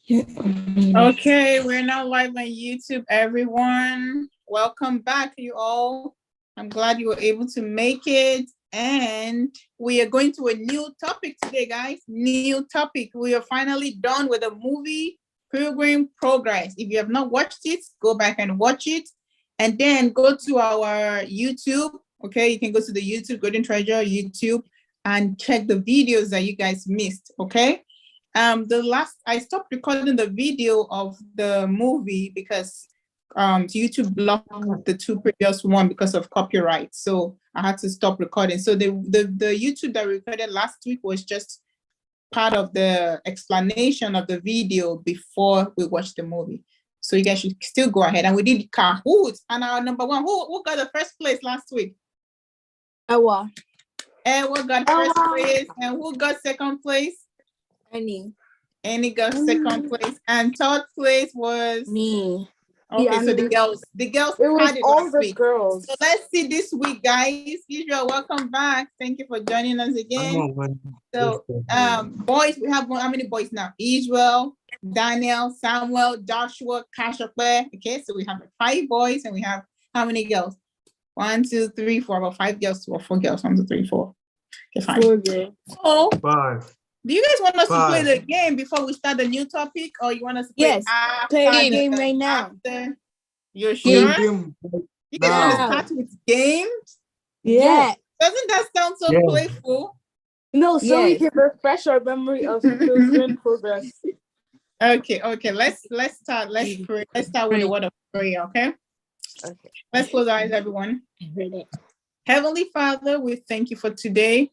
Okay, we're now live on YouTube, everyone. Welcome back, you all. I'm glad you were able to make it. And we are going to a new topic today, guys. New topic. We are finally done with the movie Pilgrim Progress. If you have not watched it, go back and watch it. And then go to our YouTube. Okay, you can go to the YouTube, Golden Treasure YouTube, and check the videos that you guys missed. Okay. I stopped recording the video of the movie because YouTube blocked the two previous one because of copyright. So I had to stop recording. So the YouTube that we recorded last week was just part of the explanation of the video before we watched the movie. So you guys should still go ahead. And we did Kahoot. And our number one, who got the first place last week? Ewa. Ewa got first place. And who got second place? Annie got second place, and third place was me. Okay, yeah, so the girls it was all the girls. So let's see this week, guys. Israel, welcome back. Thank you for joining us again. So, boys, we have how many boys now? Israel, Daniel, Samuel, Joshua, Kashape. Okay, so we have 5 boys, and we have how many girls? 1, 2, 3, 4. About 5 girls or 4 girls. 1, 2, 3, 4. Okay, fine. 4 girls. Oh, 5. Do you guys want us to play the game before we start the new topic, or you want us to play play the game right now? You're sure? Game. You guys want to start with games? Yeah. Doesn't that sound so playful? No, so we can refresh our memory of Pilgrim Progress. Okay. Let's start. Let's pray. Let's start with a word of prayer. Okay. Let's close our eyes, everyone. Heavenly Father, we thank you for today.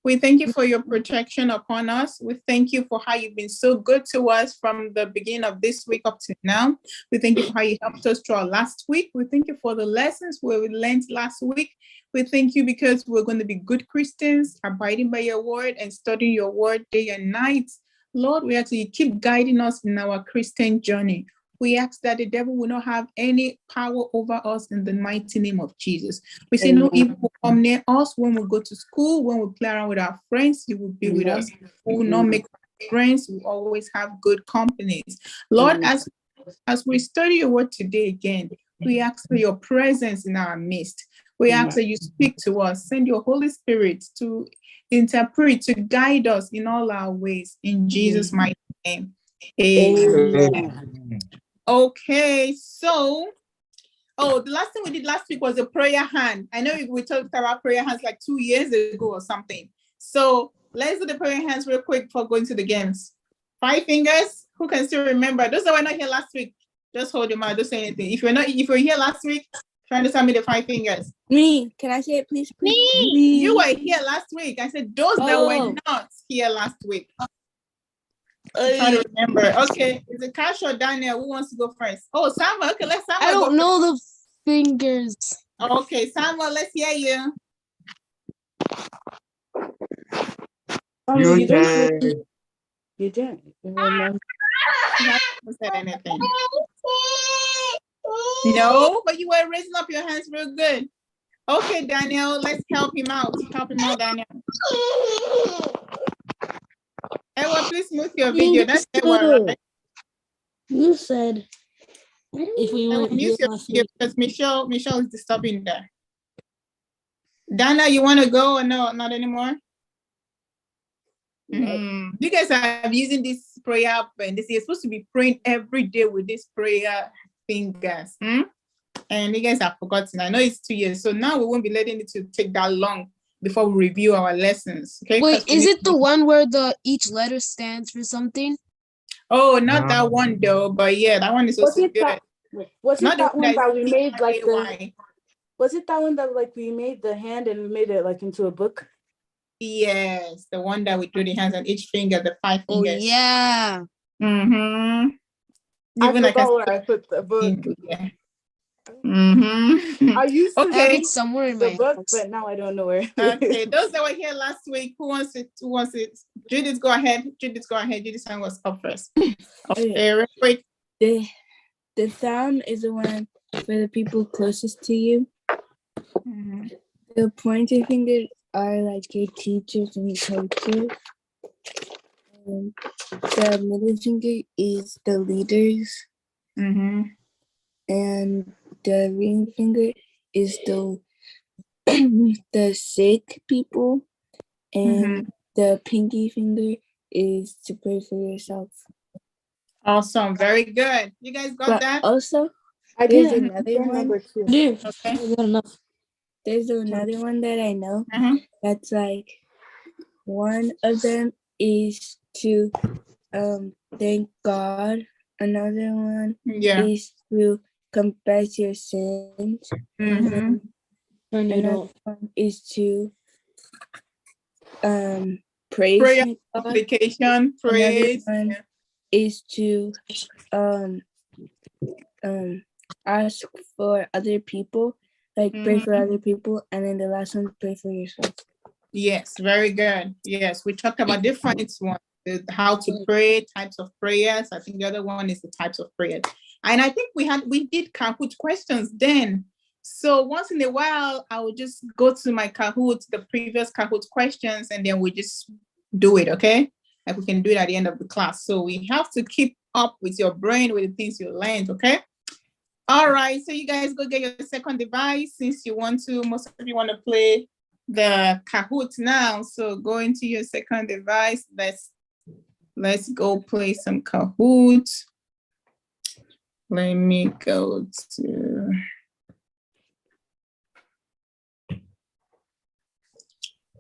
We thank you for your protection upon us. We thank you for how you've been so good to us from the beginning of this week up to now. We thank you for how you helped us through our last week. We thank you for the lessons where we learned last week. We thank you because we're going to be good Christians, abiding by your word and studying your word day and night. Lord, we ask that you keep guiding us in our Christian journey. We ask that the devil will not have any power over us in the mighty name of Jesus. We say no evil will come near us when we go to school, when we play around with our friends, you will be with us. We will not make friends, we will always have good companies. Lord, as we study your word today again, we ask for your presence in our midst. We ask that you speak to us, send your Holy Spirit to interpret, to guide us in all our ways. In Jesus' mighty name. Amen. Okay, so, the last thing we did last week was a prayer hand. I know we talked about prayer hands like 2 years ago or something. So let's do the prayer hands real quick before going to the games. 5 fingers. Who can still remember? Those that were not here last week, just hold them out. Don't say anything. If you're here last week, try to tell me the 5 fingers. Me. Can I say it, please? Me. You were here last week. I said those that were not here last week. Try to remember. Okay, is it Cash or Daniel? Who wants to go first? Oh, Samuel. Okay, let Samuel. I don't know the fingers. Okay, Samuel, let's hear you. You did. You did. Said anything. No, but you were raising up your hands real good. Okay, Daniel, let's help him out. Help him out, Daniel. Ewa, please mute your video. That's Ewa, right? You said if we want to mute your video because Michelle is disturbing there. Dana, you want to go or no? Not anymore? You guys are using this prayer app, and you're supposed to be praying every day with this prayer fingers. And you guys have forgotten. I know it's 2 years, so now we won't be letting it to take that long before we review our lessons. Okay. Wait, is it the one where each letter stands for something? Oh, not that one though, but yeah, that one is also good. Was it that one that we made like was it that one that like we made the hand and we made it like into a book? Yes, the one that we drew the hands on each finger, the 5 fingers. Oh yeah. Even I forgot where I put the book. Yeah. I used to have it somewhere in my book, house. but now I don't know where. Okay, those that were here last week, who wants it? Judith, go ahead. Judith Sang was up first. Okay, real quick. The thumb is the one for the people closest to you. The pointer fingers are like your teachers and coaches. The middle finger is the leaders, Mm-hmm. and the ring finger is the the sick people, and the pinky finger is to pray for yourself. Awesome. Very good. You guys got But that? also, I there's did another one. number 2. Okay. There's another one that I know. Uh-huh. That's like one of them is to thank God. Another one Yeah. is to confess your sins. Mm-hmm. Another one is to praise Prayer, God. application, praise. Another one Yeah. is to ask for other people, like pray for other people, and then the last one, pray for yourself. Yes, very good. Yes, we talked about different ones, how to pray, types of prayers. I think the other one is the types of prayers. And I think we did Kahoot questions then. So once in a while, I will just go to my Kahoot, the previous Kahoot questions, and then we just do it, okay? Like we can do it at the end of the class. So we have to keep up with your brain, with the things you learned, okay? All right, so you guys go get your second device since you want to, most of you want to play the Kahoot now. So go into your second device. Let's go play some Kahoot. Let me go to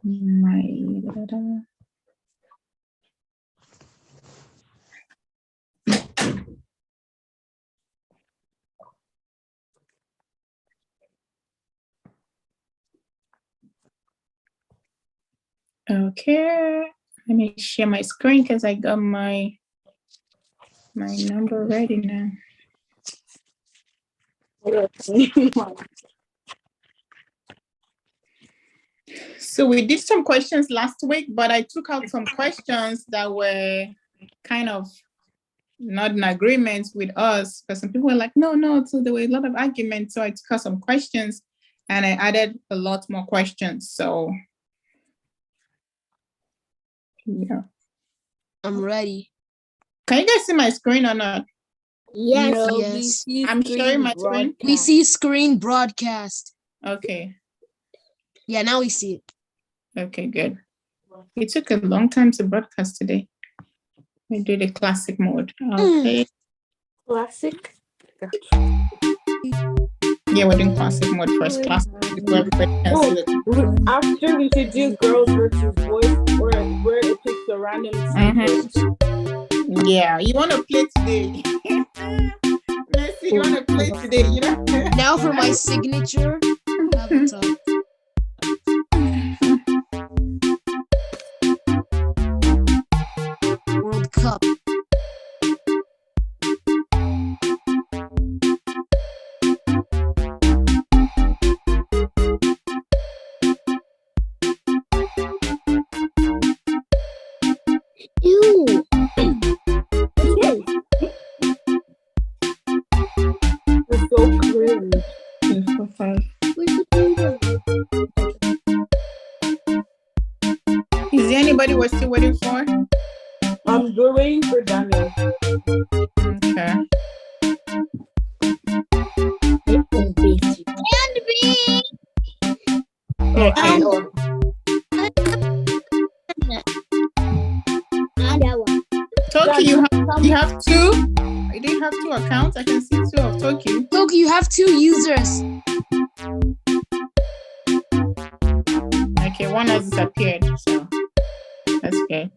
my okay. Let me share my screen because I got my number ready now. So we did some questions last week, but I took out some questions that were kind of not in agreement with us, because some people were like, no. So there were a lot of arguments. So I took out some questions and I added a lot more questions. So yeah. I'm ready. Can you guys see my screen or not? Yes. No, Yes. we see I'm screen sharing my screen. broadcast. We see screen broadcast. Okay. Yeah, now we see it. Okay, good. It took a long time to broadcast today. We do the classic mode. Okay. Classic. Yeah, we're doing classic mode first. Classic is where everybody can see the. After we should do girls versus boys, where it picks a random sequence. Yeah, you want to play today? Let's see, you want to play today? You know. Now for my signature avatar. World Cup. Ew. It's so cringe. 2, 4, 5. Is there anybody we're still waiting for? We're waiting for Daniel. Okay. Okay. Toki, you have two? You didn't have 2 accounts? I can see 2 of Toki. Toki, you have 2 users. Okay, one has disappeared, so that's good.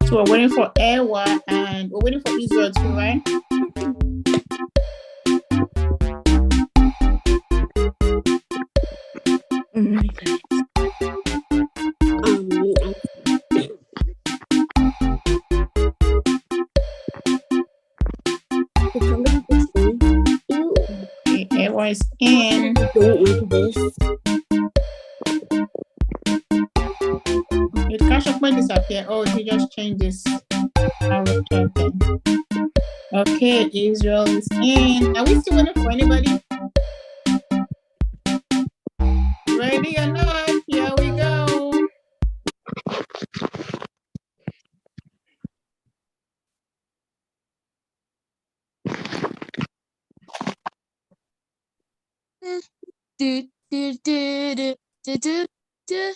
So we're waiting for Ewa and we're waiting for Israel too, right? Okay, Ewa is in. Did Kashokman disappear? Oh, he just changed this avatar thing. Okay, Israel is in. Are we still waiting for anybody? Ready? Ready or not, here we go. Do, do, do, do, do, do, do.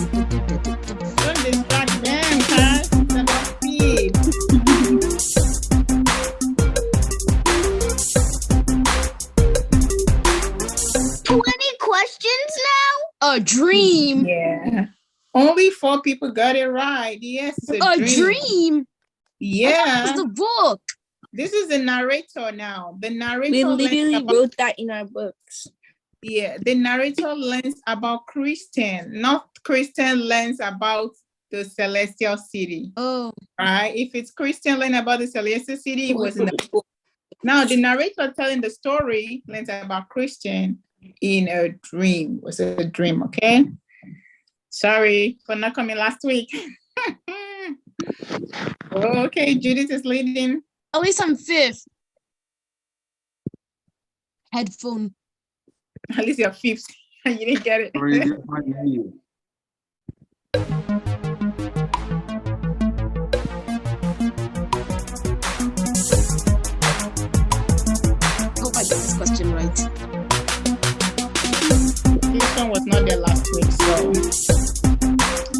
Don't distract them, huh? It's about speed. 20 questions now? A dream. Yeah. Only 4 people got it right. Yes, it's A dream. Yeah. It's the book. This is the narrator now. The narrator We learns literally about, wrote that in our books. yeah, the narrator learns about Christian, not Christian learns about the celestial city. Oh. Right? If it's Christian learn about the celestial city, it was in the book. Now the narrator telling the story learns about Christian in a dream. It was a dream, okay? Sorry for not coming last week. Okay, Judith is leading. At least I'm 5th. Headphone. At least you're 5th. You didn't get it. Sorry, I can't hear you. Hope I get this question right. This one was not there last week, so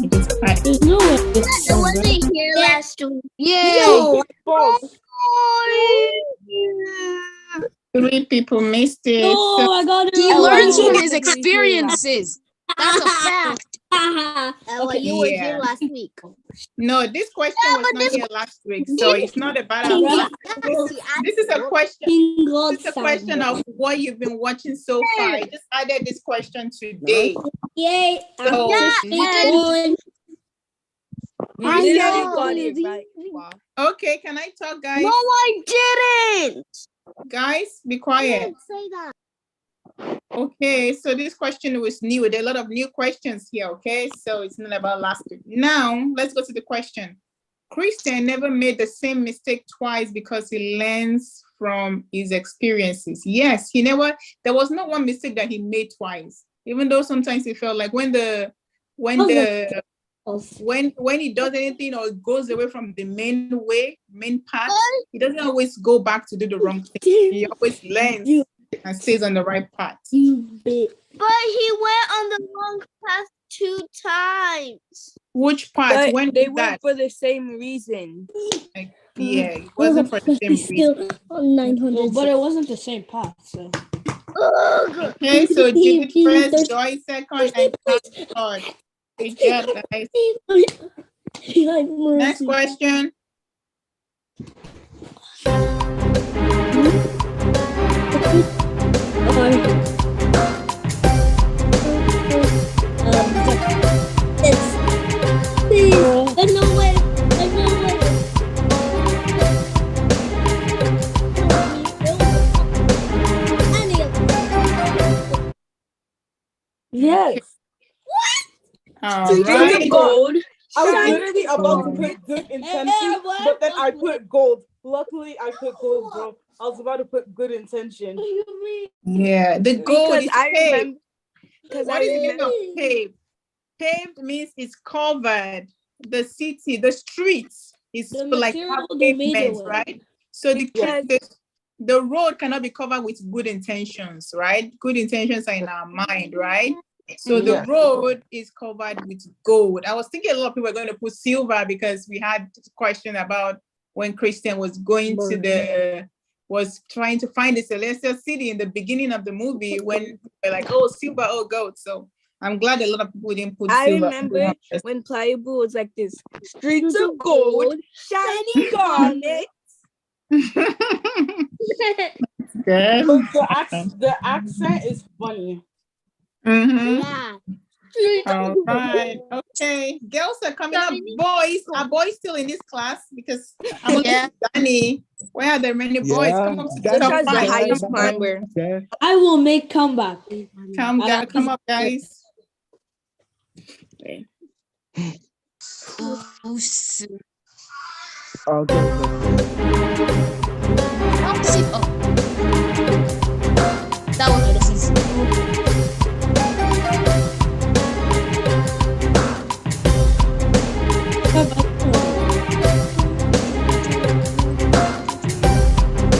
it is fine. There's no way. I wasn't here last week. Yay! False. 3 people missed it. No, So I got it. He wrong. learns from his experiences. That's a fact. Ella, you were Yeah. here last week. no, this question was not here last week, so it's not about King our God. This is a question. King God This is a question of what you've been watching so far. I just added this question today. Yay. So, You We I literally know. got it right. Wow. okay, can I talk, guys? No, I didn't. Guys, be quiet. Didn't say that. Okay, so this question was new. There are a lot of new questions here, okay? So it's not about last week. Now, let's go to the question. Christian never made the same mistake twice because he learns from his experiences. Yes, there was not one mistake that he made twice, even though sometimes he felt like when he does anything or goes away from the main path, he doesn't always go back to do the wrong thing. He always learns and stays on the right path. But he went on the wrong path 2 times. Which part? When They was went that? for the same reason. Yeah, it wasn't for the same reason. But it wasn't the same path, so. Ugh. Okay, so Judith first, Joy second, and Kat third. Good job, guys. Next question. Yes. All right. Gold. I was literally about to put good intention, but then I put gold. Luckily, I put gold, bro. I was about to put good intention. Yeah, the gold Because is I paved. remember. Because What I is the meaning remember. of paved? Paved means it's covered. The city, the streets is The like material have they made it pavements, with. right? So Yes. the road cannot be covered with good intentions, right? Good intentions are in our mind, right? So the Yeah. road is covered with gold. I was thinking a lot of people are going to put silver because we had a question about when Christian was was trying to find the celestial city in the beginning of the movie when they're like, oh, silver, oh, gold. So I'm glad a lot of people didn't put I silver. remember when Pliable was like this: streets of gold, shiny garnet. Good. But the accent is funny. Mhm. Yeah. All right. Okay. Girls are coming up. Boys, are boys still in this class? Because I'm looking Yeah. at Danny. Where are there many boys? Yeah. Come up to the This top has the five. highest Come up, number. Okay. I will make comeback. come up, guys. Oh, so I'll get it. Oh, see. Oh. That was easy.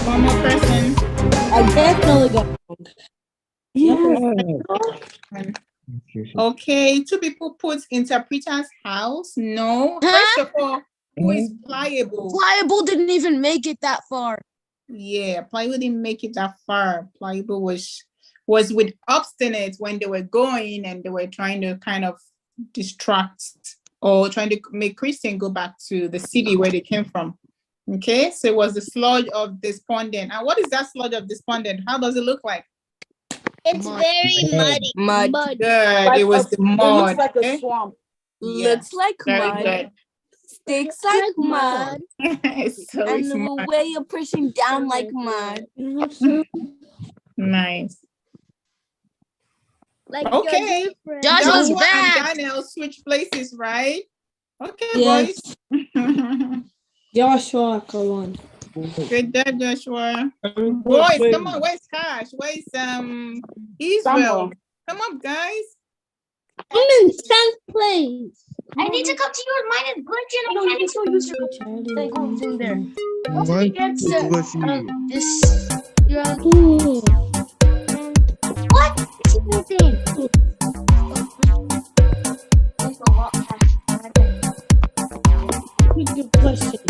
One more person. I definitely got wrong. Okay, two people put interpreter's house. No. First of all, who is pliable? Pliable didn't even make it that far. Yeah, pliable didn't make it that far. Pliable was with obstinate when they were going and they were trying to kind of distract or trying to make Christian go back to the city where they came from. Okay, so it was the sludge of despondent. And what is that sludge of despondent? How does it look like? It's very muddy. Mud. Good. It was the It mud. looks like okay? a swamp. Yeah, Looks like very mud. good. Sticks like mud. So And it's the mud. way you're pushing down like mud. Nice. Like Okay. your boyfriend. Joshua's Joshua back. and Daniel switch places, right? Okay, Yes. boys. Joshua, come on. Good job, Joshua. Boys, Boys, come on. Where's Cash? Where's Israel? Samuel. Come on, guys. I'm in 10th place. I need to come to you with mine and glitch and I can't show you the goes in there. Why That's did you go see this. What? It's even thing. Good question.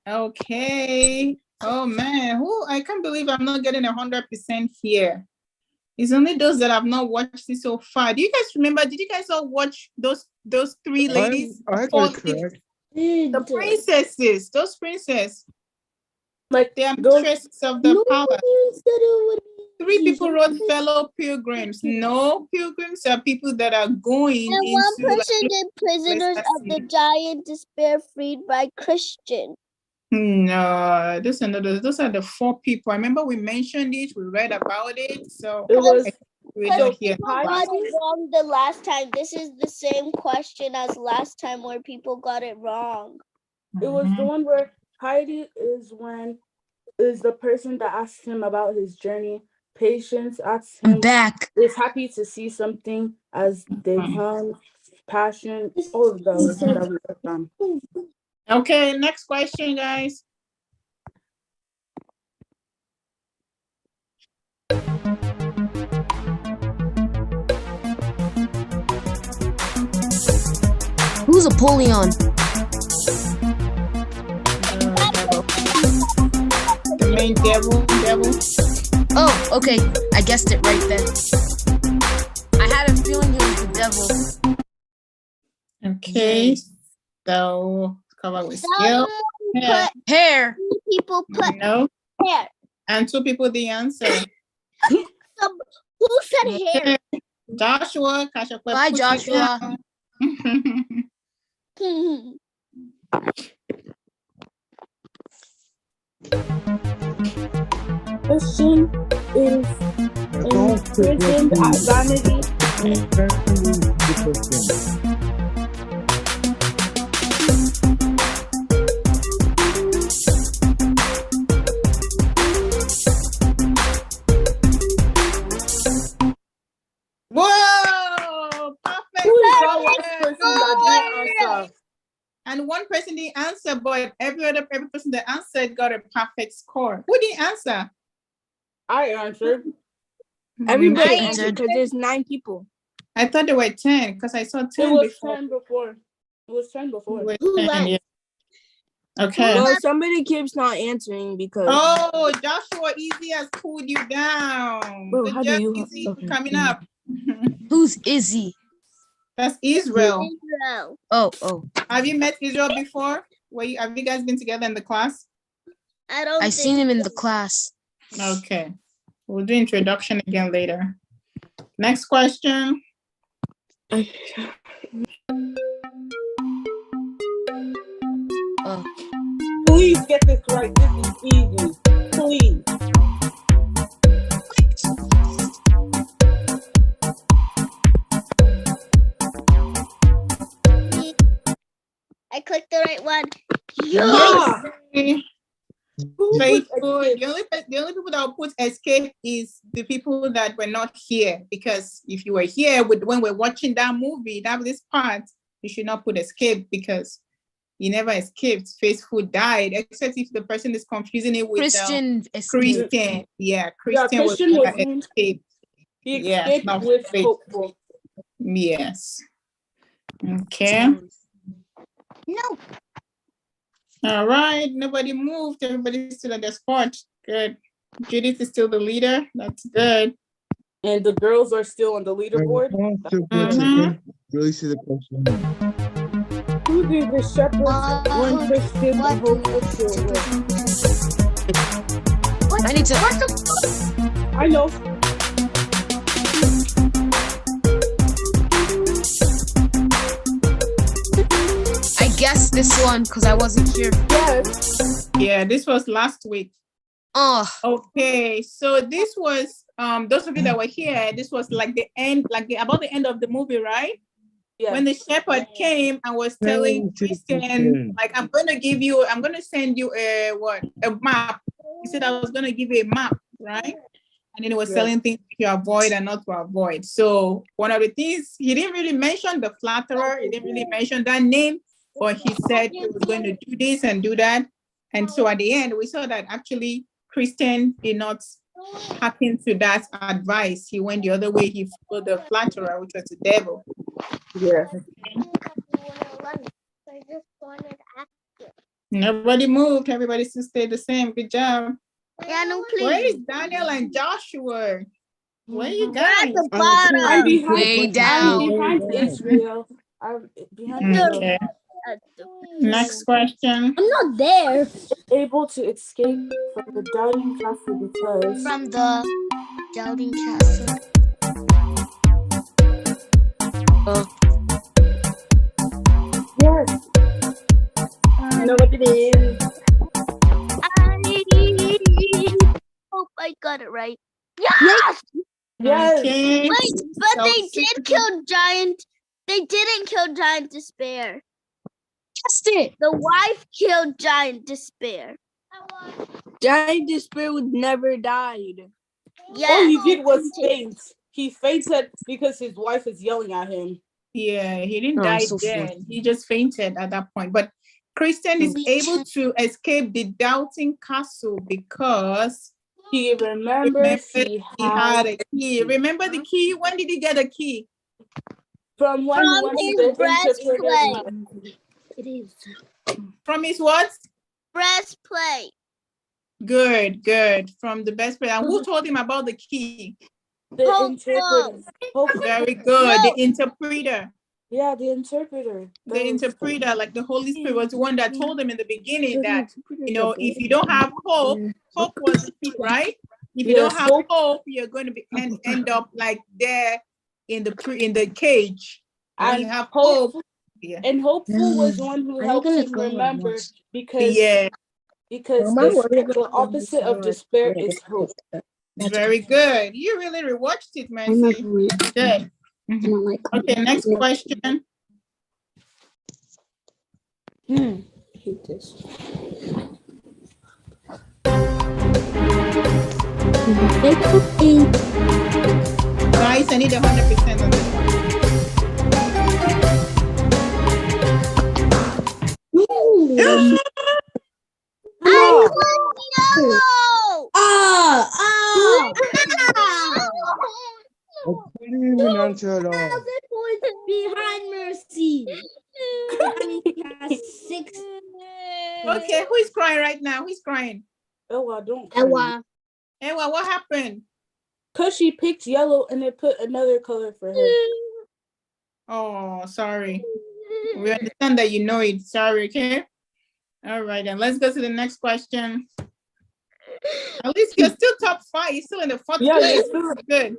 Okay. Oh man, I can't believe I'm not getting 100% here. It's only those that have not watched it so far. Do you guys remember? Did you guys all watch those three ladies? I Four got correct. The princesses, those princesses, Like they are those- mistresses of the palace. Three people wrote fellow pilgrims. No, pilgrims are people that are going And one into person did prisoners of the giant despair freed by Christian. no, those are the four people. I remember we mentioned it, we read about it. So It was we don't hear. People got it wrong the last time. This is the same question as last time where people got it wrong. It was the one where Heidi is the person that asked him about his journey. Patience asks him Back. is happy to see something as they come. Passion, all of those that we worked on. Okay, next question, guys. Who's Apollyon? The main devil. Oh, okay. I guessed it right then. I had a feeling it was the devil. Okay, so cover with skill. Someone put, Hair. people put No, hair. and two people the answer. Who said hair? Joshua, Kasha, Bye, put it Joshua. down. Christian is imprisoned at vanity. Whoa! Perfect. Who is that score. one person that didn't answer? And one person didn't answer, but every person that answered got a perfect score. Who didn't answer? I answered. Everybody Nine. answered because there's 9 people. I thought there were 10 because I saw 10 It was before. 10 before. It was 10 before. There were Who 10, left? yeah. Okay. Well, somebody keeps not answering because Oh, Joshua Easy has pulled you down. Bro, Good how do job, you- Easy, for okay. coming up. Who's Izzy? That's Israel. Israel. Oh. Have you met Israel before? Have you guys been together in the class? I don't I think seen him in the class. Okay. We'll do introduction again later. Next question. Please get this right. This is easy. Please. Yeah. Who Faithful. put The only people that will put escape is the people that were not here. Because if you were here when we're watching that movie, this part, you should not put escape because you never escaped. Faithful died, except if the person is confusing it with Christian escape. Christian. Yeah, Christian Christian was escaped. He Yeah, escaped not with faithful. hopeful. Yes. Okay. No. All right. Nobody moved. Everybody's still at their spot. Good. Judith is still the leader. That's good. And the girls are still on the leaderboard. Really see the question. Who did the shepherds when Christian what hopeful children? I need to. I know. I guessed this one because I wasn't here. Yes. Yeah, this was last week. Oh, Okay, so this was those of you that were here, this was like the end, about the end of the movie, right? Yes. When the shepherd came and was telling Christian, like, I'm gonna send you a map. He said I was gonna give you a map, right? And then he was telling things to avoid and not to avoid. So one of the things, he didn't really mention the flatterer, he didn't really mention that name, but he said he was going to do this and do that. And so at the end, we saw that actually Christian did not happen to that advice. He went the other way. He followed the flatterer, which was the devil. Yeah. I just wanted to ask you. Nobody moved. Everybody still stayed the same. Good job. Yeah, no, Where is please. Daniel and Joshua? Where you We're at guys? the I'm bottom. behind, way I'm down. behind Israel. I'm behind Israel. Okay. Next question. I'm not there. Able to escape from the doubting castle because From the doubting castle. yes. No, it is. I hope I got it right. Yes! Yes. Okay. Wait, but they So- did kill Giant. They didn't kill Giant Despair. guessed it. The wife killed Giant Despair. Giant Despair would never died. Yeah. All he did was faint. He fainted because his wife is yelling at him. Yeah, he didn't Oh, die so then. He just fainted at that point. But Christian is able to escape the doubting castle because He remembers he he had had a key. Remember the key? When did he get a key? from when he From went to his the breastplate. interpreter's It is. From his what? Breastplate. Good, good. From the best player. And who told him about the key? the Hopeful. interpreter. Hopeful. Very good. The interpreter. Yeah, the interpreter. The interpreter, like the Holy Spirit, was the one that told him in the beginning that, if you don't have hope, hope was the key, right? If you don't Yes, have hope. hope, you're going to be end up like there in the cage. When you And have hope. hope, yeah, And hopeful was the one who I'm helped gonna him go remember once. because yeah, the opposite of despair is hope. very good. You really rewatched it, I'm Mercy. not Good. like. Okay, next question. Hate this. Guys, I need 100% on this one. I want yellow. Ah! I couldn't even answer at all. Behind Mercy. Six. Okay, who is crying right now? Who's crying? Oh, I don't. cry. Ewa. Ewa, what happened? Cause she picked yellow and they put another color for her. Oh, sorry. We understand that you know it. Sorry, okay? All right, then let's go to the next question. At least you're still top 5. You're still in the fourth Yeah, place. you're still, Good.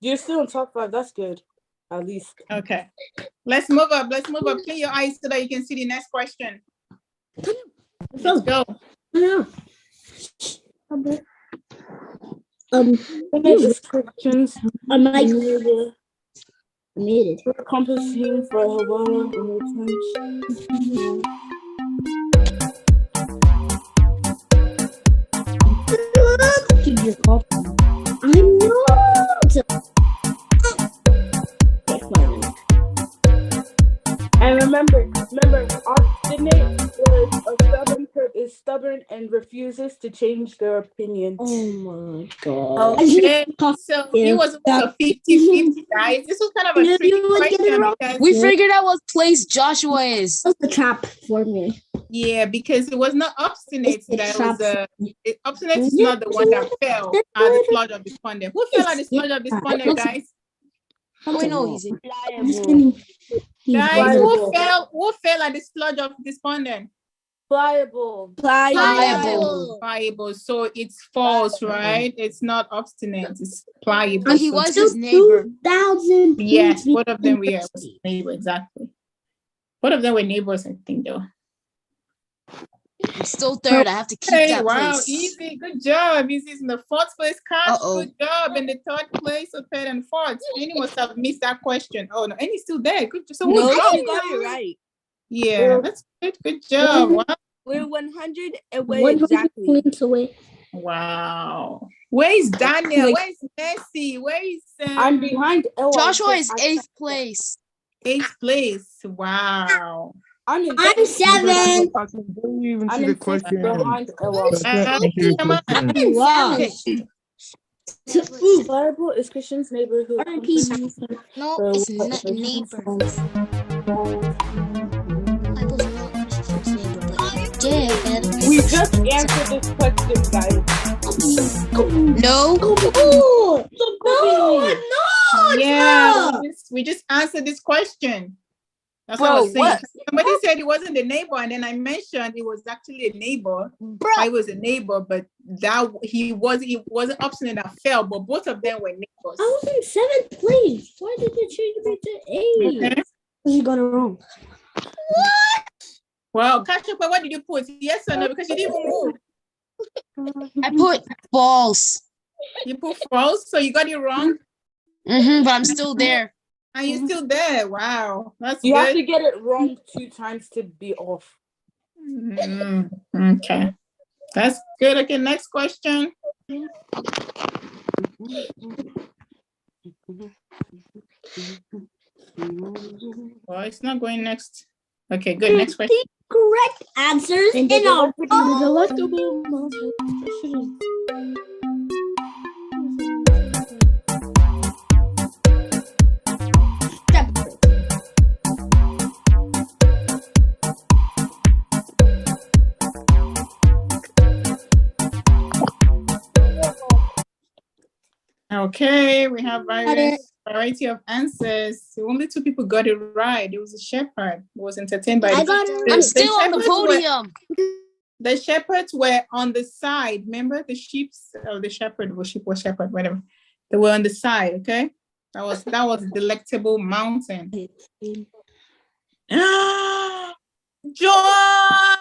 you're still in top 5. That's good. At least. Okay. Let's move up. Let's move up. Clear your eyes so that you can see the next question. Let's go. Next questions. I'm like, Neither made it. accomplishing for a while in return. stubborn and refuses to change their opinion. Oh my god. Okay, so it was also 50-50, guys. This was kind of a You tricky would get it question wrong. because, We figured out what place Joshua is. That was a trap for me. yeah, because it was not obstinate It's a that trap. was obstinate is not the one that fell at the sludge of despondent. Who fell at the sludge of despondent, guys? Oh, wait, no, he's in. Guys, Pliable. who fell at the sludge of despondent? Pliable. Pliable. Pliable. So it's false, right? It's not obstinate. It's pliable. But he So- was his neighbor. 2,000. Yes, both of them were neighbors, exactly. Both of them were neighbors, I think, though. I'm still third. I have to keep Hey, that wow, place. easy, good job. Easy's in the fourth place. Cash, Uh-oh. good job. In the third place, so third and fourth. Annie must have missed that question. Oh no, Annie's still there. Good job. So No, who she dropped? got it right. Yeah, that's good. Good job. Wow. We're 100 away 100 exactly. points away. Wow. Where is Daniel? Where is Messi? Where is I'm behind Ella. Joshua is because I- 8th place. 8th place? Wow. I'm in I'm 7. I can barely even I'm see the in 6th question. behind Ella. I can't answer the Come on. question. Wow. Okay. Pliable is Christian's neighborhood. No, So, it's not neighbor. Bible's not Christian's neighbor, but dead. We just answered this question, guys. No. Oh, no, Yeah, we just answered this question. That's what I was Bro, saying. what? Somebody said it wasn't the neighbor, and then I mentioned it was actually a neighbor. I was a neighbor, but that he wasn't obstinate that fell, but both of them were neighbors. I was in 7th place. Why did you change me to 8? Okay. You got it wrong. Well, Kasha, what did you put? Yes or no? Because you didn't even move. I put balls. You put false, so you got it wrong, But I'm still there. and you're still there. Wow, that's You have good. to get it wrong 2 times to be off. Okay, that's good. Okay, next question. Well, it's not going next. Okay, good. Next question. Correct answers in our delectable Okay, we have variety of answers. Only 2 people got it right. It was a shepherd who was entertained by I the got the I'm still on the shepherds were- podium. The shepherds were on the side. Remember the sheep or the shepherd was sheep or shepherd, whatever. They were on the side, okay? That was Delectable Mountain. Joyce!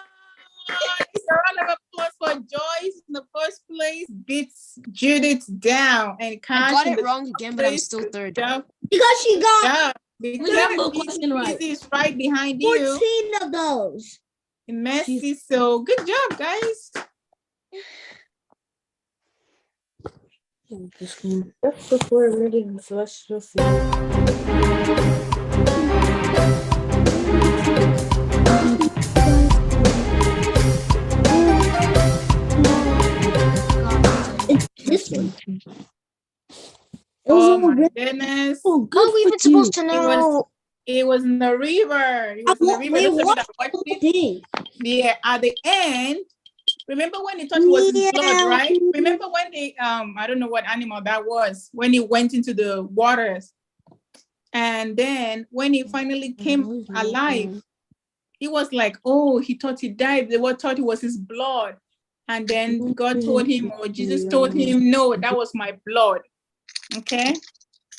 A round of applause for Joyce in the first place. Beats Judith down and I Cash got in it the wrong again, but I'm place. still third. Job. because she got Yeah, got because the question right. Easy is right behind you. 14 of those. Messy, so good job, guys. Just before reading celestial sea. It's this one. Oh my goodness. Oh, good Oh, we for were supposed to It know. It was in the river. It was in the river. Those of you that watched it, thing. yeah, at the end, remember when he thought it was his blood, Yeah. right? Remember when they I don't know what animal that was, when he went into the waters. And then when he finally came alive, he was like, oh, he thought he died. They thought it was his blood. And then God told him, or Jesus told him, no, that was my blood. Okay?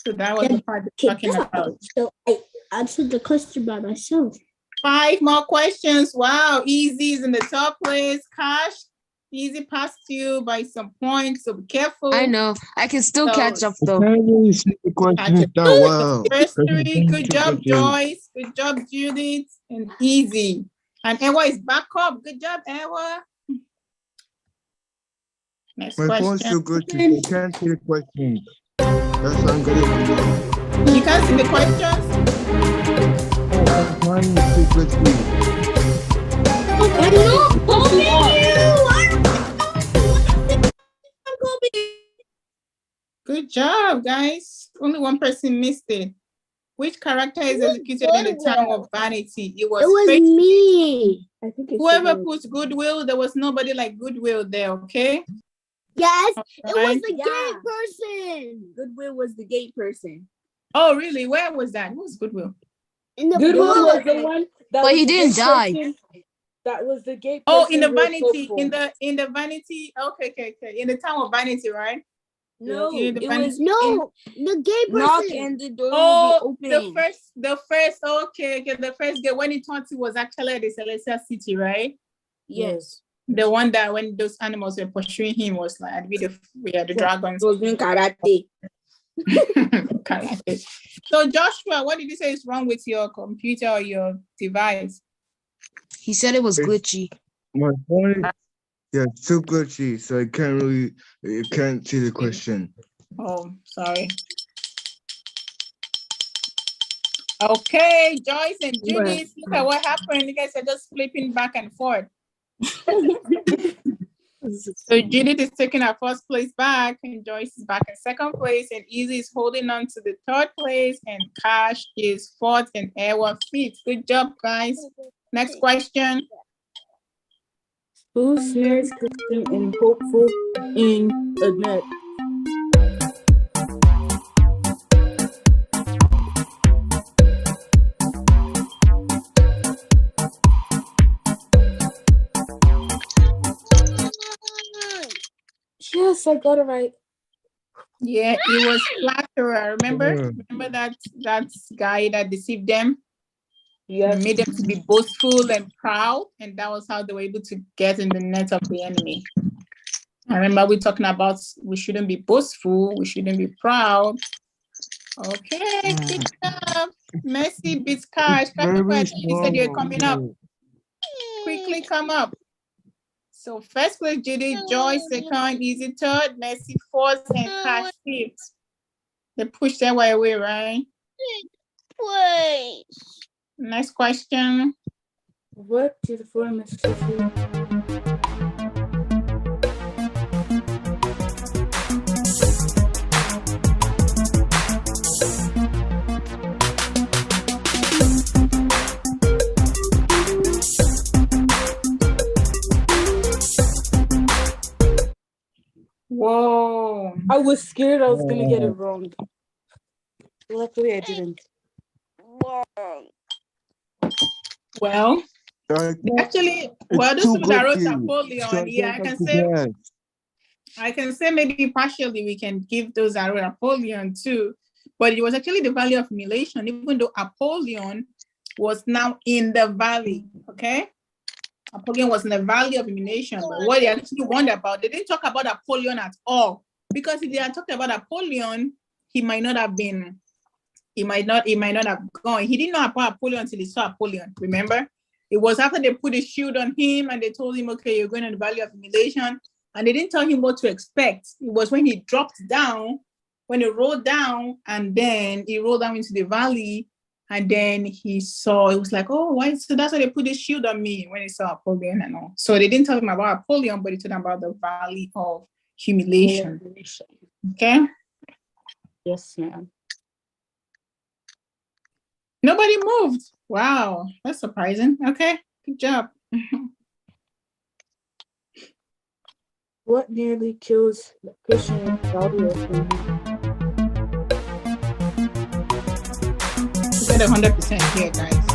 So that was the part they're talking about. So I answered the question by myself. 5 more questions. Wow, Easy is in the top place. Cash, Easy passed you by some points, so be careful. I know. I can still So- catch up I though. can't really see the questions Gotcha. that well. First 3, Question good job, 2. Joyce. Good job, Judith. And Easy. And Ewa is back up. Good job, Ewa. Next My phone's question. so good today. I can't see the questions. That's why I'm good at it. You can't see the questions? Oh, mine is 2 plus 3. I'm not helping you. job, guys. Only one person missed it. Which character is executed in the town of Vanity? It was me. I think it's whoever put Goodwill. There was nobody like Goodwill there. Okay. Yes, Right. the gay person. Goodwill was the gate person. Oh, really? Where was that? Who was Goodwill? In the Goodwill was book. the one that But was he the didn't gay die. person. That was the gay person. Oh, in the who was Vanity, hopeful. in the Vanity. Okay. In the town of Vanity, right? No, Yeah, the it Vanity- was The gay knock person. and the door Oh, will be the open. first. Okay. The first day when he thought it was actually the Celestial City, right? Yes. The one that when those animals were pursuing him was like the dragons. It was doing karate. Karate. So Joshua, what did you say is wrong with your computer or your device? He said it was It's- glitchy. My phone, it's too glitchy, so I can't see the question. Oh, sorry. Okay, Joyce and Judith, look at what happened. You guys are just flipping back and forth. So Judith is taking her first place back, and Joyce is back in second place, and Easy is holding on to the third place, and Cash is fourth, and Ewa fifth. Good job, guys. Next question. Who snares Christian and hopeful in a net? Yes, I got it right. Yeah, it was Flatterer. Remember? Yeah. Remember that guy that deceived them? Yes. Made them to be boastful and proud, and that was how they were able to get in the net of the enemy. I remember we talking about we shouldn't be boastful, we shouldn't be proud. Okay, good job. Messi beats Cash. You said you're coming up. Quickly come up. So first place, Judy, Joy, second, Easy third, Messi fourth, and Cash fifth. They pushed their way away, right? Wait. Next question. What did the form of Tiffany? Whoa. I was scared I was gonna get it wrong. Luckily, I didn't. Wrong. Well, actually, well, those people that wrote glitchy. Napoleon, yeah, I can say maybe partially we can give those that wrote Napoleon too, but it was actually the Valley of Humiliation, even though Apollyon was now in the valley, okay? Apollyon was in the Valley of Humiliation, but what they actually wonder about, they didn't talk about Apollyon at all, because if they had talked about Apollyon, he might not have gone. He didn't know about Apollyon until he saw Apollyon, remember? It was after they put a shield on him and they told him, okay, you're going to the Valley of Humiliation, and they didn't tell him what to expect. It was when he dropped down, when he rolled down, and then he rolled down into the valley, and then he saw, it was like, oh, why? So that's why they put this shield on me when he saw Apollyon and all. So they didn't tell him about Apollyon, but they told him about the Valley of Humiliation. Okay? Yes, ma'am. Nobody moved. Wow, that's surprising. Okay, good job. What nearly kills Christian and Claudia? You got 100% here, guys.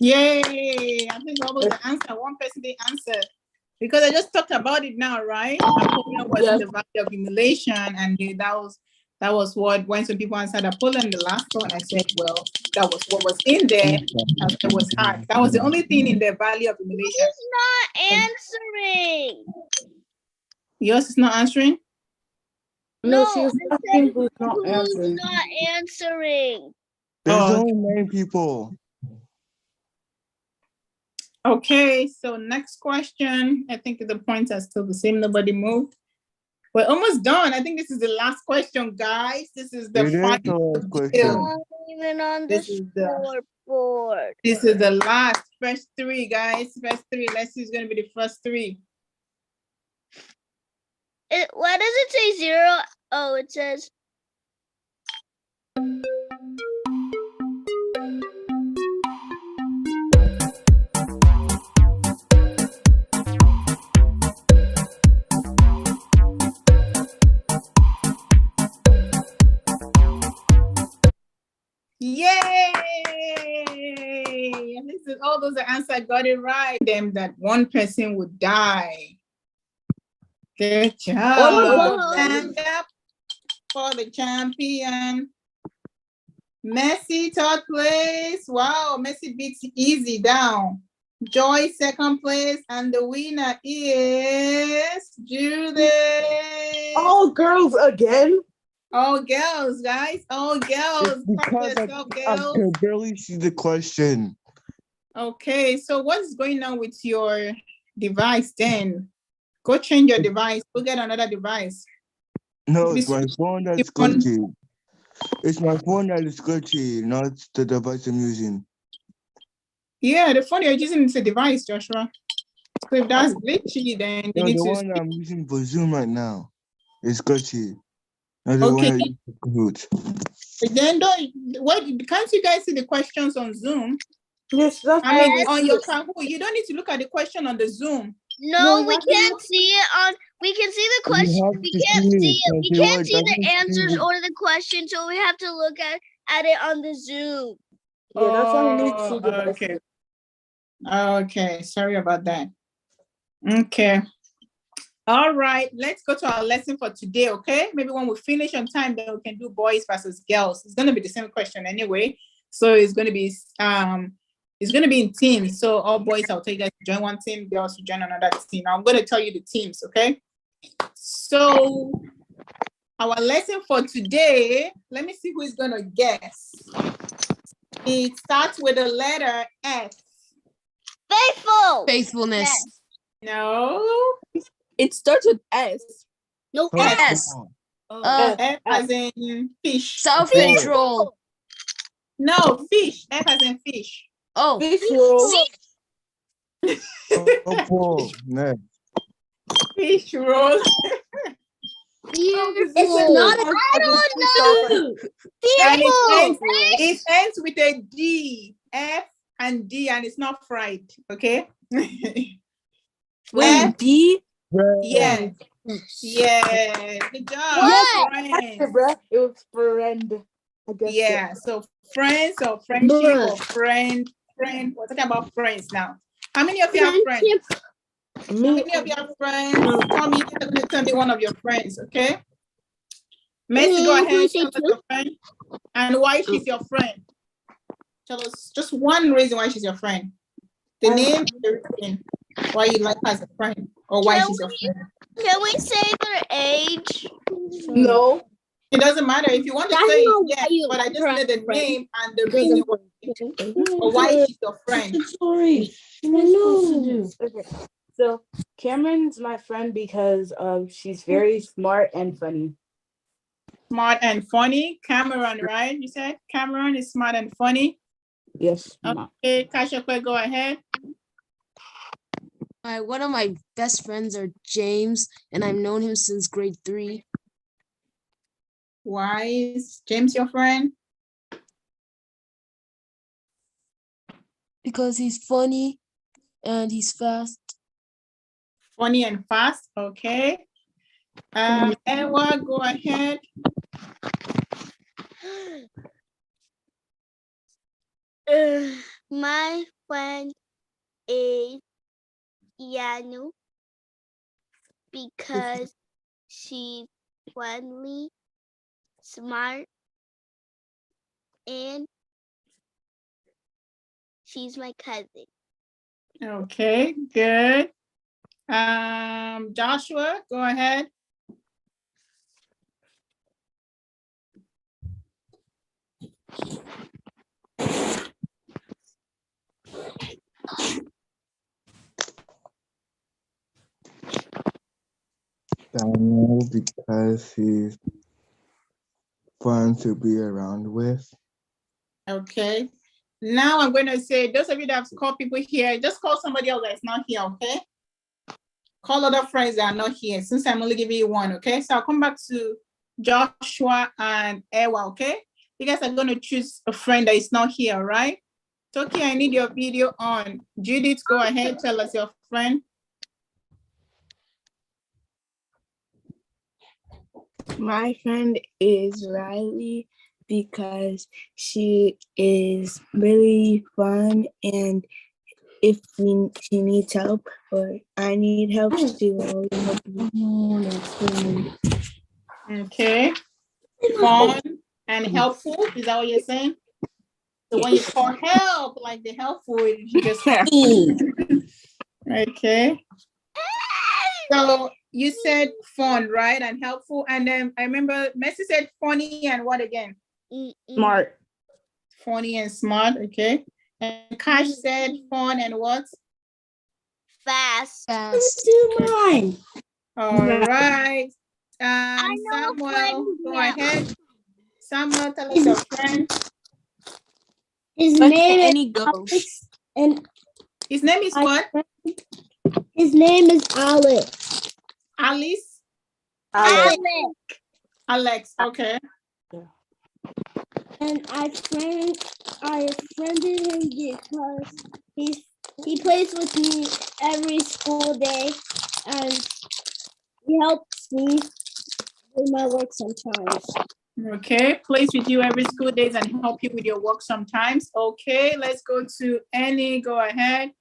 Yay! I think that was the answer. One person didn't answer. Because I just talked about it now, right? Apollyon was in the Valley of Humiliation, and that was what when some people answered Apollyon the last one. I said, well, that was what was in there. That was hard. That was the only thing in the Valley of Humiliation. He's not answering. Yours is not answering? No, she was I asking said, who's not answering. not answering? There's only 9 people. Okay, so next question. I think the points are still the same. Nobody moved. We're almost done. I think this is the last question, guys. This is the It is the final last question. deal. Not even on the This is the scoreboard. this is the last first three, guys. First three. Let's see who's gonna be the first three. Why does it say 0? Oh, it says Yay! This is all those answers got it right. Them that one person would die. Good job. Stand up for the champion. Messi third place. Wow, Messi beats Easy down. Joy second place, and the winner is Judith. All girls again. All girls, guys. All girls. It's because I girls. can barely see the question. Okay, so what's going on with your device then? Go change your device. Go get another device. No, it's my phone that's glitchy. It's my phone that is glitchy, not the device I'm using. Yeah, the phone you're using is a device, Joshua. So if that's glitchy, then you No, need the to. one I'm using for Zoom right now is glitchy. Not the Okay. one I use for Kahoot. But then can't you guys see the questions on Zoom? Yes, that's I mean, why on your Kahoot, you don't need to look at the question on the Zoom. no, No, we not can't see it on. We can see the question. have We to can't see see it, it. We because can't see the doesn't see answers it. or the question, so we have to look at it on the Zoom. Yeah, that's why we need to Oh, see the okay. Okay, sorry about that. Okay. All right, let's go to our lesson for today, okay? Maybe when we finish on time, then we can do boys versus girls. It's gonna be the same question anyway. So it's gonna be in teams. So all boys, I'll tell you guys to join one team, girls to join another team. I'm gonna tell you the teams, okay? So our lesson for today, let me see who is gonna guess. It starts with the letter F. Faithful. Faithfulness. Yes. No. It starts with S. No Oh, F. Yes. come on. F as in fish. Self-control. No, fish. F as in fish. Oh, fish roll. Oh, Paul, next. Fish roll. It's not a I don't know. And Fearful. it ends with a D. F and D, and it's not fried. Okay. Wait, D? Yes. Yes. Good job. What? Friends. It was friend. I guess. Yeah. So friends or friendship or friend. We're talking about friends now. How many of you have friends? How many of you have friends? Tell me one of your friends, okay? Messi, go ahead. Tell us your friend. And why she's your friend. Tell us just one reason why she's your friend. The name, the reason why you like her as a friend, or why she's your friend. Can we say their age? No. It doesn't matter if you want to That's say not yes, why you but I just like need the friend. name and the reason or why she's your friend. Sorry. No. Okay. So Cameron's my friend because she's very smart and funny. Smart and funny. Cameron, right? You said Cameron is smart and funny. Yes. Okay, Kasha, go ahead. one of my best friends are James, and I've known him since grade 3. Why is James your friend? Because he's funny and he's fast. Funny and fast. Okay. Ewa, go ahead. My friend is Yanu because she's friendly, smart, and she's my cousin. Okay, good. Joshua, go ahead. Daniel because he's fun to be around with. Okay. Now I'm going to say, those of you that have called people here, just call somebody else that's not here, okay? Call other friends that are not here, since I'm only giving you one, okay? So I'll come back to Joshua and Ewa, okay? You guys are going to choose a friend that is not here, right? Toki, I need your video on. Judith, go ahead, tell us your friend. My friend is Riley because she is really fun, and if she needs help or I need help, she will always help me. Okay. Fun and helpful, is that what you're saying? So when you call help, like the helpful, you just okay. So you said fun, right? And helpful. And then I remember Messi said funny and what again? Smart. Funny and smart, okay. And Cash said fun and what? Fast. Let's do mine. All right. know a Samuel, friend go now. ahead. Samuel, tell us your friend. His Okay, name and is he goes. Alex, and His name is what? his name is Alex. Alice? Alex. Alex, okay. And I friended him because he plays with me every school day, and he helps me with my work sometimes. Okay, plays with you every school days and help you with your work sometimes. Okay, let's go to Annie. Go ahead.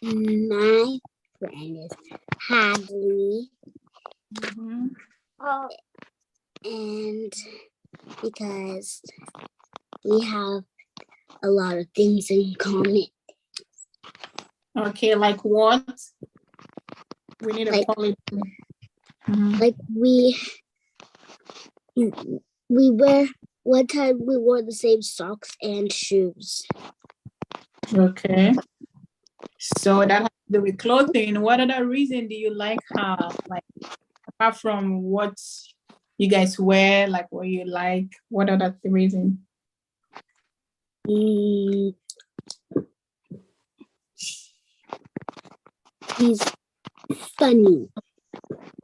My friend is Hadley, Oh, and because we have a lot of things in common. Okay, like what? We need a Like- poly. Like we wear, one time we wore the same socks and shoes. Okay. So that has to do with clothing. What other reason do you like her? Like apart from what you guys wear, like what you like, what other reason? He's funny.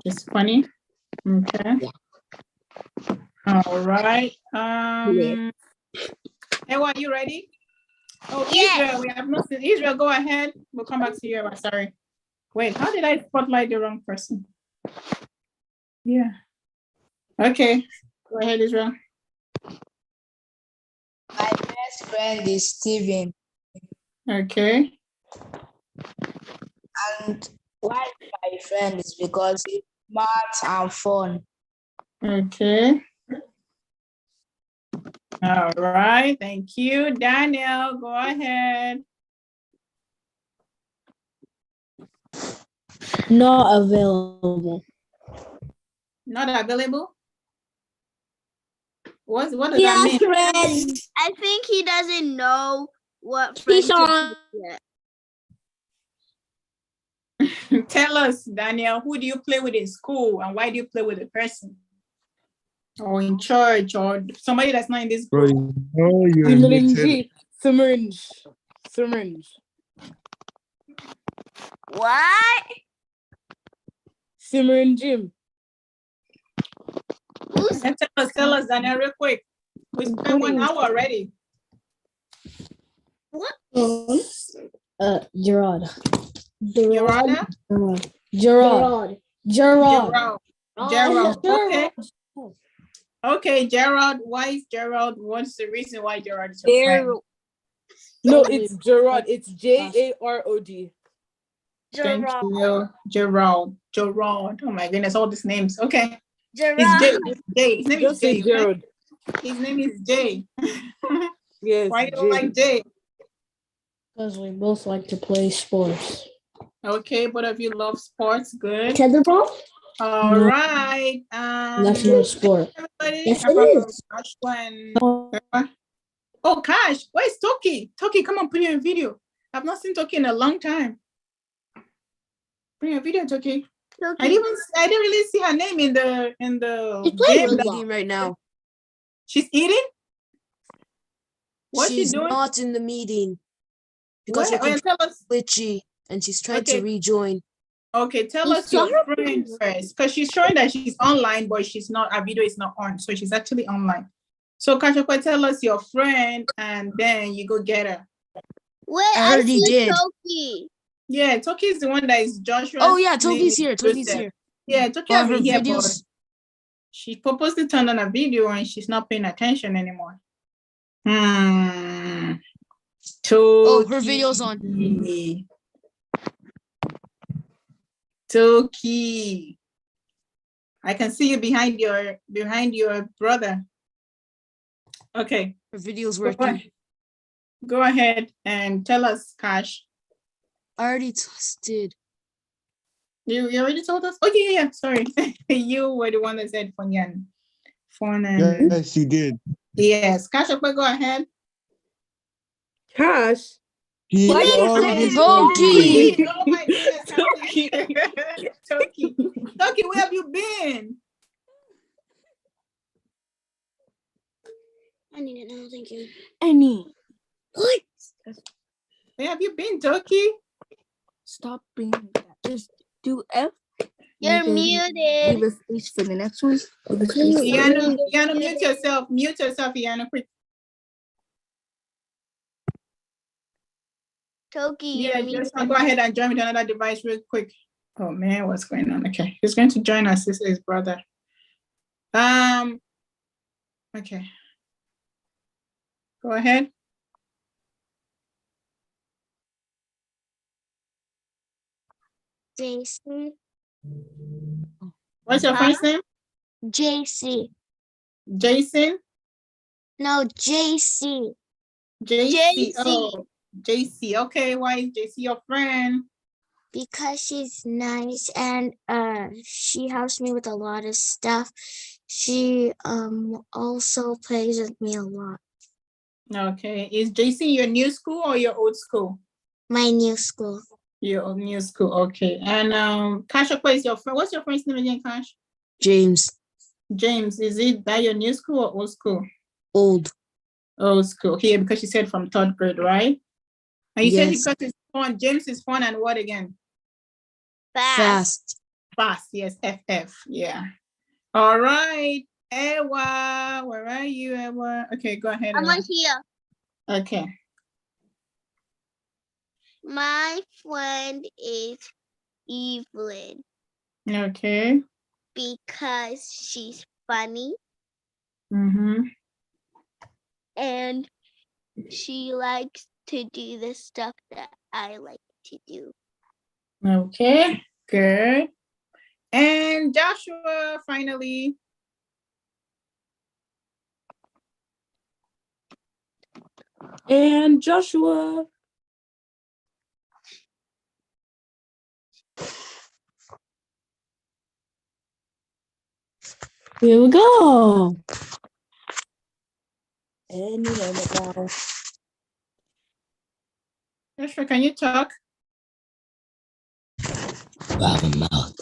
Just funny. Okay. Yeah. All right. Ewa, are you ready? Oh, Yes. Israel, we have not seen Israel. Go ahead. We'll come back to you. Ewa. Sorry. Wait, how did I spotlight the wrong person? Yeah. Okay. Go ahead, Israel. My best friend is Steven. Okay. And why my friend is because he's smart and fun. Okay. All right. Thank you. Daniel, go ahead. Not available. Not available? What does that mean? Friend. I think he doesn't know what friend He's to on. choose yet. Tell us, Daniel, who do you play with in school and why do you play with a person? Or in church or somebody that's not in this Bro, group? you know you're muted. Syringe. What? Simran Jim. Who's And tell us, Daniel, real quick. We spent 1 hour already. what? Gerard. Yorada? Gerard. Gerald. Okay. Okay, Gerald. Why is Gerald? What's the reason why Gerald is your friend? No, it's Gerard. It's Jarod. Thank you, Gerald. Gerald. Oh my goodness, all these names. Okay. Gerard. It's Jay. It's Jay. His name is Just say Jay. Okay? Gerard. His name is Jay. Yes. Why you don't like Jay? Because we both like to play sports. Okay, both of you love sports. Good. Tetherball? All No. right. That's not a sport. Everybody, Yes, apart it from is. Joshua and oh, Cash. Where's Toki? Toki, come on, put you in video. I've not seen Toki in a long time. Bring a video, Toki. Toki. I didn't really see her name in the She's game. eating right now. She's eating? What's she She's doing? not in the meeting because Where? her computer's Tell us. glitchy and she's trying to Okay. rejoin. Okay, tell You us saw your her friend first, because she's showing that she's online, but she's not. Her video is not on, so she's actually online. So Kashokwe, tell us your friend, and then you go get her. Wait, I already see did. Toki. Yeah, Toki is the one that is Joshua. Oh yeah, Toki's here. Toki's here. Yeah, Toki But has her been here, but videos. she purposely turned on a video and she's not paying attention anymore. Oh, her video's on. Toki. I can see you behind your brother. Okay. Her video's working. Go ahead and tell us, Cash. I already tested. You already told us? Oh, yeah. Sorry. You were the one that said Fonyan. Yes, you did. Yes. Cash, go ahead. Cash. He Why you already say Toki? Oh my goodness, Toki. Toki, where have you been? I need it now, thank you. Annie, What? Where have you been, Toki? stop being like that. Just do F. You're and then muted. Leave a space for the next one. Leave a space for Iana, mute yourself. Mute yourself, Iana, quick. Toki, Yeah, you're muted. just go ahead and join with another device real quick. Oh man, what's going on? Okay, he's going to join us. This is his brother. Okay. Go ahead. JC. What's your first name? JC. Jason? No, JC. JC. Oh, JC. Okay, why is JC your friend? Because she's nice and she helps me with a lot of stuff. She also plays with me a lot. Okay. Is JC your new school or your old school? My new school. Your new school. Okay. And Cash, is your friend? What's your friend's name again, Cash? James. James. Is it that your new school or old school? Old. Old school. Okay, because you said from 3rd grade, right? And you Yes. said because it's fun. James is fun and what again? Fast. Fast. Yes, FF. Yeah. All right. Ewa, where are you, Ewa? Okay, go ahead. I'm Ewa. right here. Okay. My friend is Evelyn Okay. because she's funny Mm-hmm. and she likes to do the stuff that I like to do. Okay, good. And Joshua, finally. And Joshua. Here we go. Any moment now. Joshua, can you talk?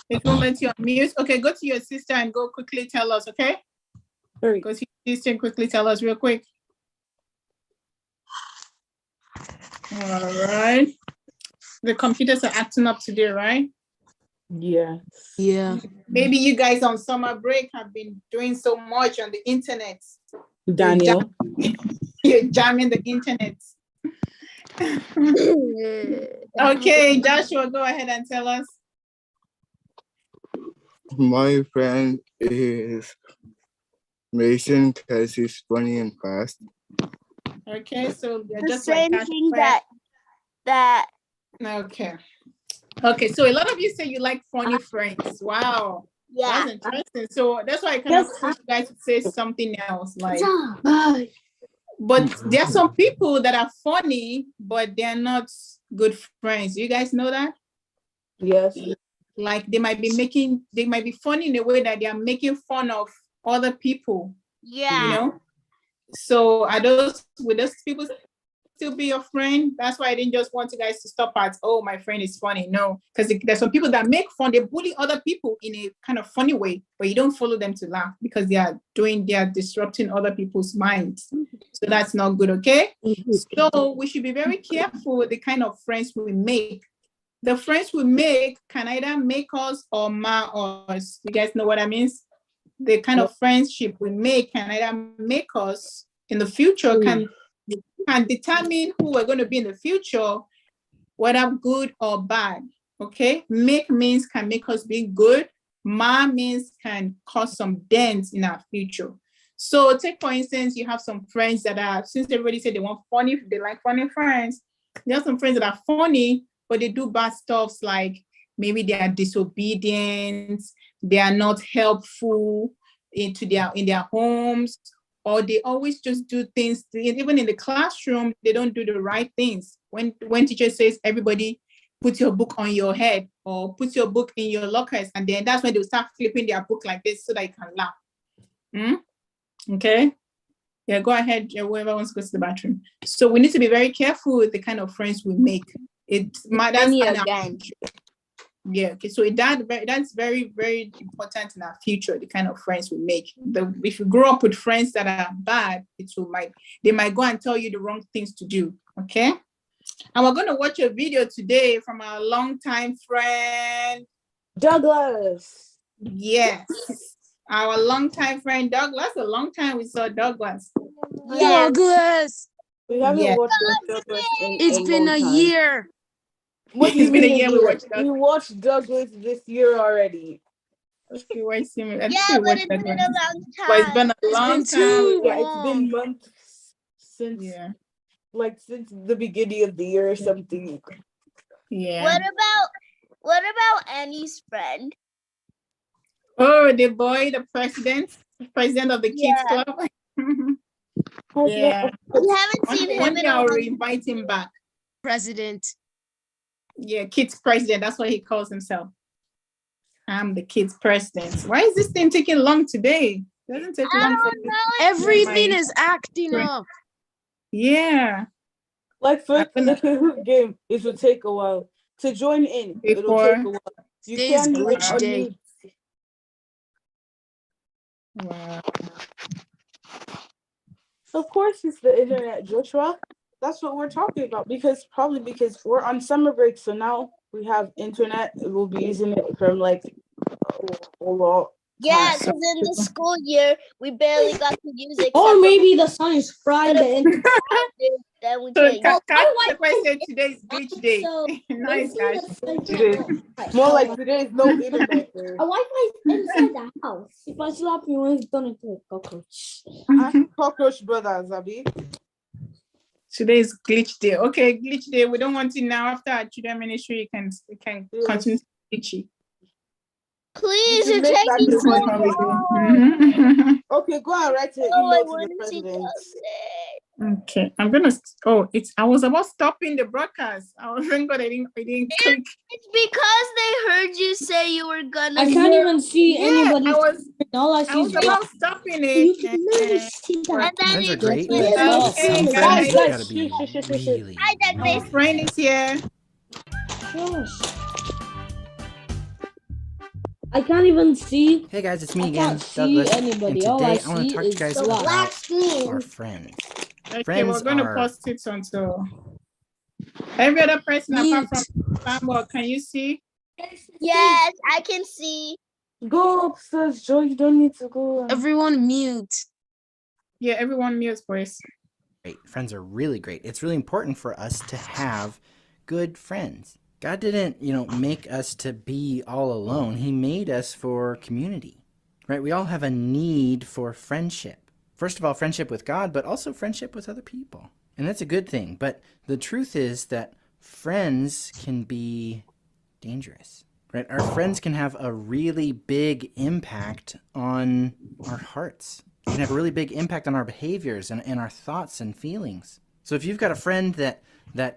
It won't let you unmute. Okay, go to your sister and go quickly tell us, okay? Hurry. Go to your sister and quickly tell us real quick. All right. The computers are acting up today, right? Yeah. Yeah. Maybe you guys on summer break have been doing so much on the internet. Daniel. You're jamming the internet. Okay, Joshua, go ahead and tell us. My friend is Mason because he's funny and fast. Okay, so you're The just same like thing that Okay. Okay, so a lot of you say you like funny friends. Wow. yeah. That's interesting. So that's why I kind of push you guys to say something else. Like, but there are some people that are funny, but they're not good friends. You guys know that? Yes. Like they might be funny in a way that they are making fun of other people. Yeah. You know? So are those with those people still be your friend. That's why I didn't just want you guys to stop at, oh, my friend is funny. No, because there's some people that make fun. They bully other people in a kind of funny way, but you don't follow them to laugh because they are disrupting other people's minds. So that's not good, okay? So we should be very careful with the kind of friends we make. The friends we make can either make us or mar us. You guys know what that means? The kind of friendship we make can either make us in the future, can determine who we're going to be in the future, whether good or bad. Okay? Make means can make us be good. Mar means can cause some dents in our future. So take, for instance, you have some friends that are, since everybody said they like funny friends, there are some friends that are funny, but they do bad stuff, like maybe they are disobedient, they are not helpful in their homes, or they always just do things, even in the classroom, they don't do the right things. When teacher says, everybody put your book on your head or put your book in your lockers, and then that's when they'll start flipping their book like this so that you can laugh. Okay? Yeah, go ahead, whoever wants to go to the bathroom. So we need to be very careful with the kind of friends we make. Yeah, okay, so that's very, very important in our future, the kind of friends we make. If you grow up with friends that are bad, they might go and tell you the wrong things to do, okay? And we're going to watch a video today from our longtime friend, Douglas. Yes, our longtime friend, Douglas. A long time we saw Douglas. Douglas! We haven't watched Douglas in It's been a year. What do It's you been a mean year we watched Douglas. We watched Douglas this year already. Okay, wait, see me. Yeah, but it's been a long time. But it's been a long time. Yeah, it's been months since, since the beginning of the year or something. Yeah. What about Annie's friend? Oh, the boy, the president of the kids club. Yeah. We haven't seen him One in day a I'll long invite him back. President. Yeah, kids president. That's what he calls himself. I'm the kids president. Why is this thing taking long today? It doesn't take long for Everything is acting up. Yeah. Like for the Kahoot game, it will take a while. To join in, it'll take a while. You can't glitch day. Wow. Of course, it's the internet, Joshua. That's what we're talking about probably because we're on summer break, so now we have internet. We'll be using it from like a lot. Yeah, because in the school year we barely got to use it. Or maybe the sun is Friday. Then we So can. the question today is glitch day. Nice, guys. More like today is no internet. A Wi-Fi is inside the house. If I slap you, it's done it to a cockroach. Cockroach brothers, Abby. Today is glitch day. Okay, glitch day. We don't want it now. After our children ministry, you can continue glitchy. Please, you're taking so long. Okay, go and write an email to the president. Okay, I'm gonna. I was about stopping the broadcast. Thank God I didn't click. It's because they heard you say you were gonna. I can't even see anybody. I was about stopping it. Friends are great. Hey, Friends guys. gotta be really. Hi, Our Douglas. friend is here. I can't even see. Hey guys, it's me I again, can't see Douglas. anybody. And All I today I want see to talk to you is guys the about black screen. our friends. Okay, Friends we're going to are- post it until every other person apart from Samuel. Can you see? Yes, I can see. Go upstairs, Joe. You don't need to go. Everyone mute. Yeah, everyone mute, please. Great. Friends are really great. It's really important for us to have good friends. God didn't, make us to be all alone. He made us for community, right? We all have a need for friendship. First of all, friendship with God, but also friendship with other people. And that's a good thing. But the truth is that friends can be dangerous, right? Our friends can have a really big impact on our hearts. They can have a really big impact on our behaviors and our thoughts and feelings. So if you've got a friend that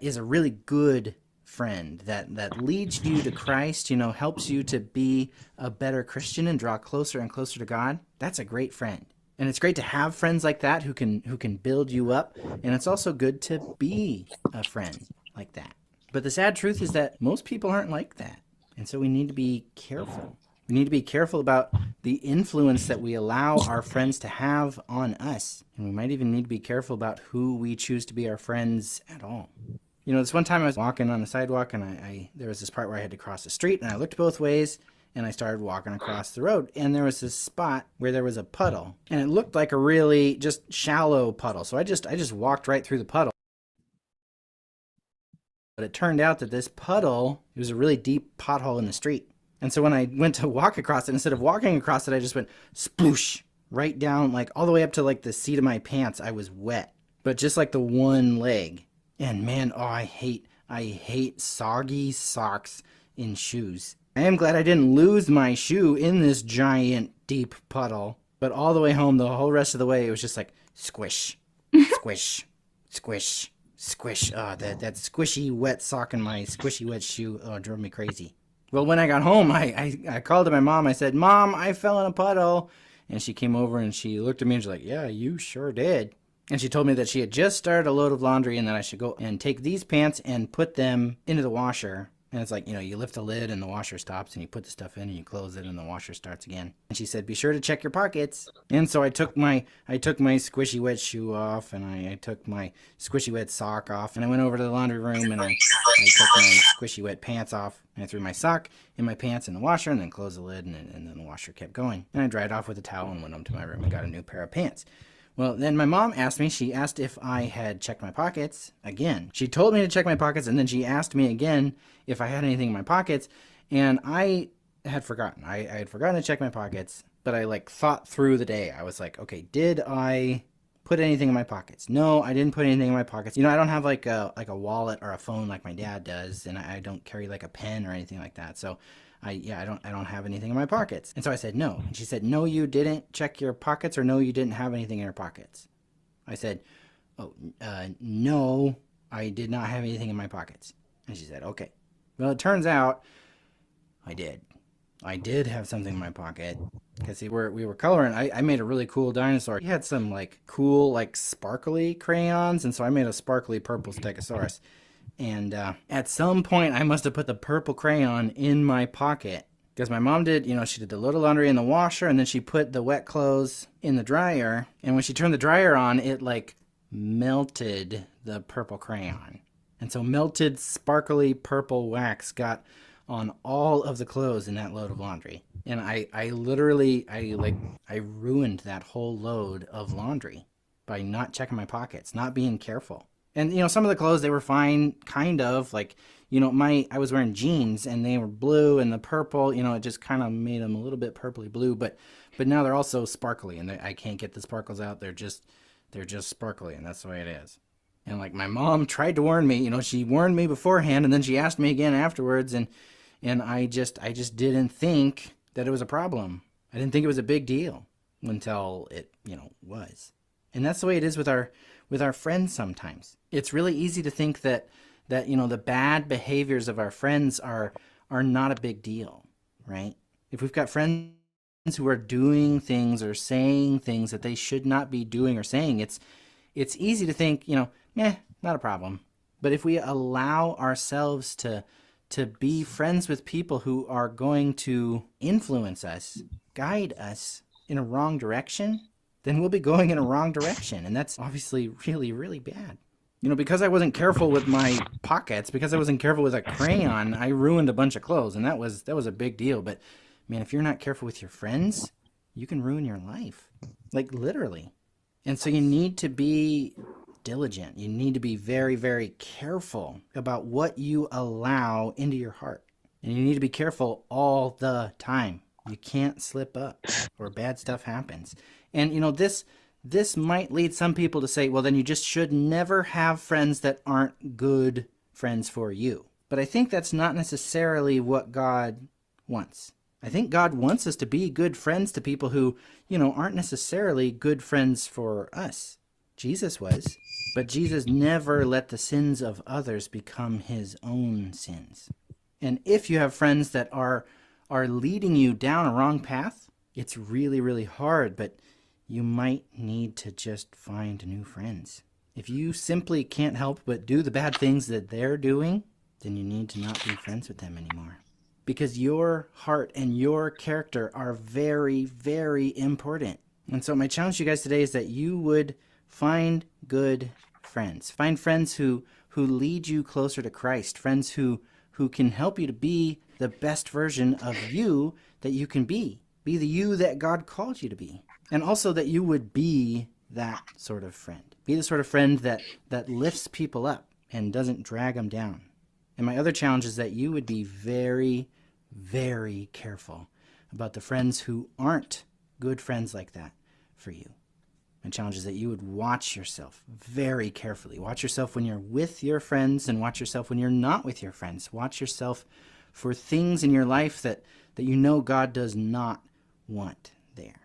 is a really good friend, that leads you to Christ, helps you to be a better Christian and draw closer and closer to God, that's a great friend. And it's great to have friends like that who can build you up. And it's also good to be a friend like that. But the sad truth is that most people aren't like that. And so we need to be careful. We need to be careful about the influence that we allow our friends to have on us. And we might even need to be careful about who we choose to be our friends at all. You know, this one time I was walking on the sidewalk and there was this part where I had to cross the street and I looked both ways and I started walking across the road. And there was this spot where there was a puddle and it looked like a really just shallow puddle. So I just walked right through the puddle. But it turned out that this puddle, it was a really deep pothole in the street. And so when I went to walk across it, instead of walking across it, I just went sploosh right down, like all the way up to like the seat of my pants. I was wet, but just like the one leg. And man, oh, I hate soggy socks in shoes. I am glad I didn't lose my shoe in this giant deep puddle, but all the way home, the whole rest of the way, it was just like squish, squish, squish, squish. Oh, that squishy wet sock in my squishy wet shoe, oh, it drove me crazy. Well, when I got home, I called to my mom. I said, Mom, I fell in a puddle. And she came over and she looked at me and she's like, yeah, you sure did. And she told me that she had just started a load of laundry and that I should go and take these pants and put them into the washer. And it's like, you know, you lift the lid and the washer stops and you put the stuff in and you close it and the washer starts again. And she said, be sure to check your pockets. And so I took my squishy wet shoe off and I took my squishy wet sock off and I went over to the laundry room and I took my squishy wet pants off and I threw my sock and my pants in the washer and then closed the lid and then the washer kept going. And I dried off with a towel and went up to my room and got a new pair of pants. Well, then my mom asked if I had checked my pockets again. She told me to check my pockets, and then she asked me again if I had anything in my pockets, and I had forgotten. I had forgotten to check my pockets, but I like thought through the day. I was like, okay, did I put anything in my pockets? No, I didn't put anything in my pockets. You know, I don't have like a wallet or a phone like my dad does, and I don't carry like a pen or anything like that. So I don't have anything in my pockets. And so I said, no. And she said, no, you didn't check your pockets, or no, you didn't have anything in your pockets. I said, no, I did not have anything in my pockets. And she said, okay. Well, it turns out I did. I did have something in my pocket because we were coloring. I made a really cool dinosaur. He had some like cool, like sparkly crayons. And so I made a sparkly purple Stegosaurus. And at some point, I must have put the purple crayon in my pocket because my mom did, you know, she did the load of laundry in the washer and then she put the wet clothes in the dryer. And when she turned the dryer on, it like melted the purple crayon. And so melted sparkly purple wax got on all of the clothes in that load of laundry. And I literally ruined that whole load of laundry by not checking my pockets, not being careful. And, you know, some of the clothes, they were fine, kind of. Like, you know, I was wearing jeans, and they were blue, and the purple, you know, it just kind of made them a little bit purpley blue. But now they're also sparkly, and I can't get the sparkles out. They're just sparkly, and that's the way it is. And, like, my mom tried to warn me. You know, she warned me beforehand, and then she asked me again afterwards, and I just didn't think that it was a problem. I didn't think it was a big deal until it, you know, was. And that's the way it is with our friends sometimes. It's really easy to think that you know, the bad behaviors of our friends are not a big deal, right? If we've got friends who are doing things or saying things that they should not be doing or saying, it's easy to think, you know, not a problem. But if we allow ourselves to be friends with people who are going to influence us, guide us in a wrong direction, then we'll be going in a wrong direction. And that's obviously really, really bad. You know, because I wasn't careful with my pockets, because I wasn't careful with a crayon, I ruined a bunch of clothes. And that was a big deal. But man, if you're not careful with your friends, you can ruin your life. Like literally. And so you need to be diligent. You need to be very, very careful about what you allow into your heart. And you need to be careful all the time. You can't slip up or bad stuff happens. And, you know, this might lead some people to say, well, then you just should never have friends that aren't good friends for you. But I think that's not necessarily what God wants. I think God wants us to be good friends to people who, you know, aren't necessarily good friends for us. Jesus was, but Jesus never let the sins of others become his own sins. And if you have friends that are leading you down a wrong path, it's really, really hard, but you might need to just find new friends. If you simply can't help but do the bad things that they're doing, then you need to not be friends with them anymore. Because your heart and your character are very, very important. And so my challenge to you guys today is that you would find good friends. Find friends who lead you closer to Christ. Friends who can help you to be the best version of you that you can be. Be the you that God called you to be. And also that you would be that sort of friend. Be the sort of friend that lifts people up and doesn't drag them down. And my other challenge is that you would be very, very careful about the friends who aren't good friends like that for you. My challenge is that you would watch yourself very carefully. Watch yourself when you're with your friends and watch yourself when you're not with your friends. Watch yourself for things in your life that you know God does not want there.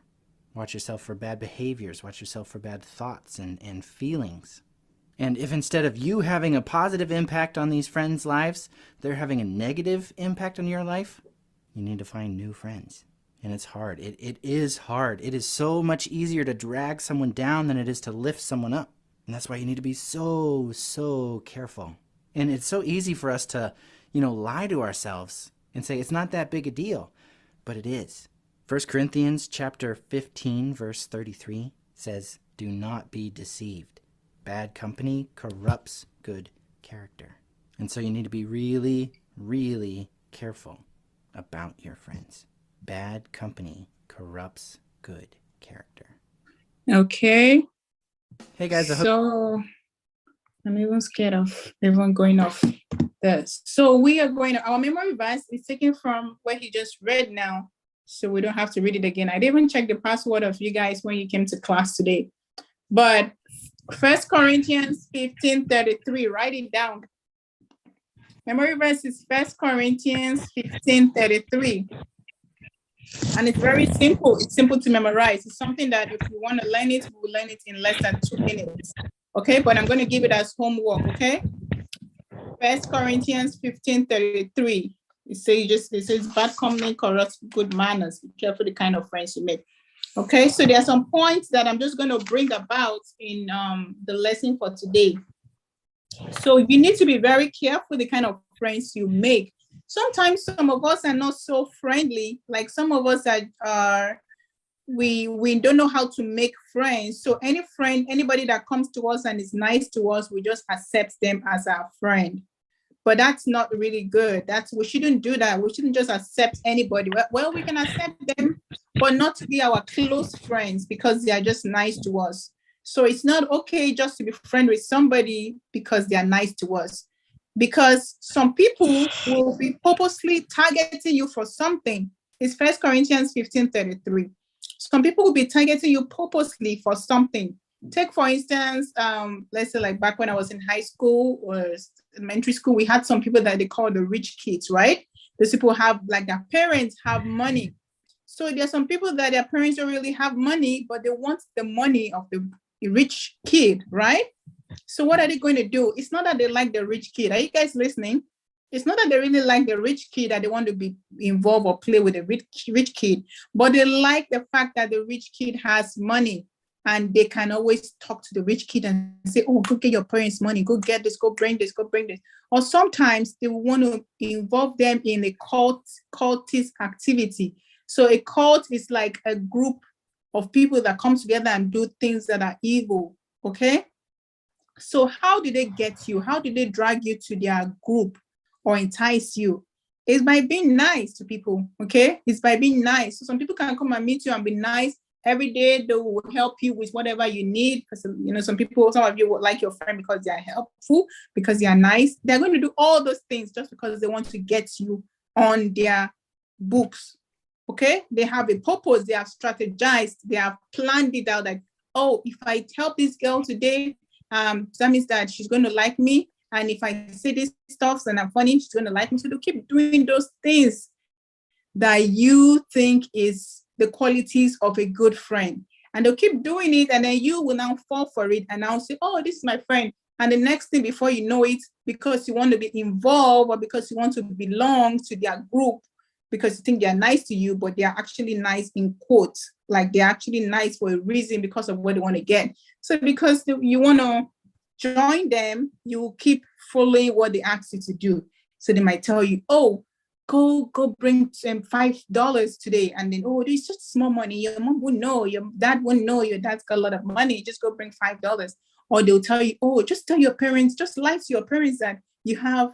Watch yourself for bad behaviors. Watch yourself for bad thoughts and feelings. And if instead of you having a positive impact on these friends' lives, they're having a negative impact on your life, you need to find new friends. And it's hard. It is hard. It is so much easier to drag someone down than it is to lift someone up. And that's why you need to be so, so careful. And it's so easy for us to, lie to ourselves and say it's not that big a deal. But it is. 1 Corinthians chapter 15, verse 33 says, "Do not be deceived. Bad company corrupts good character." And so you need to be really, really careful about your friends. Bad company corrupts good character. Okay. Hey guys, I'm even scared of everyone going off this. So our memory verse is taken from what he just read now. So we don't have to read it again. I didn't even check the password of you guys when you came to class today. But 1 Corinthians 15:33, write it down. Memory verse is 1 Corinthians 15:33. And it's very simple. It's simple to memorize. It's something that if you want to learn it, we will learn it in less than 2 minutes. Okay, but I'm going to give it as homework, okay? 1 Corinthians 15:33. It says bad company corrupts good manners. Be careful the kind of friends you make. Okay, so there are some points that I'm just going to bring about in the lesson for today. So you need to be very careful the kind of friends you make. Sometimes some of us are not so friendly. Like some of us we don't know how to make friends. So anybody that comes to us and is nice to us, we just accept them as our friend. But that's not really good. We shouldn't do that. We shouldn't just accept anybody. Well, we can accept them, but not to be our close friends because they are just nice to us. So it's not okay just to be friends with somebody because they are nice to us. Because some people will be purposely targeting you for something. It's 1 Corinthians 15:33. Some people will be targeting you purposely for something. Take, for instance, let's say like back when I was in high school or elementary school, we had some people that they call the rich kids, right? Those people have, like, their parents have money. So there are some people that their parents don't really have money, but they want the money of the rich kid, right? So what are they going to do? It's not that they like the rich kid. Are you guys listening? It's not that they really like the rich kid, that they want to be involved or play with a rich kid, but they like the fact that the rich kid has money and they can always talk to the rich kid and say, oh, go get your parents' money, go get this, go bring this, go bring this. Or sometimes they want to involve them in a cultist activity. So a cult is like a group of people that come together and do things that are evil, okay? So how do they get you? How do they drag you to their group or entice you? It's by being nice to people, okay? It's by being nice. So some people can come and meet you and be nice. Every day they will help you with whatever you need. Because, some of you would like your friend because they are helpful, because they are nice. They're going to do all those things just because they want to get you on their books, okay? They have a purpose. They have strategized. They have planned it out, like, oh, if I help this girl today, that means that she's going to like me. And if I say this stuff and I'm funny, she's going to like me. So they'll keep doing those things that you think is the qualities of a good friend. And they'll keep doing it. And then you will now fall for it and now say, oh, this is my friend. And the next thing, before you know it, because you want to be involved or because you want to belong to their group, because you think they're nice to you, but they're actually nice in quotes. Like they're actually nice for a reason because of what they want to get. So because you want to join them, you keep following what they ask you to do. So they might tell you, oh, go bring $5 today. And then, oh, it's just small money. Your mom wouldn't know, your dad wouldn't know, your dad's got a lot of money. Just go bring $5. Or they'll tell you, oh, just tell your parents, just lie to your parents that you have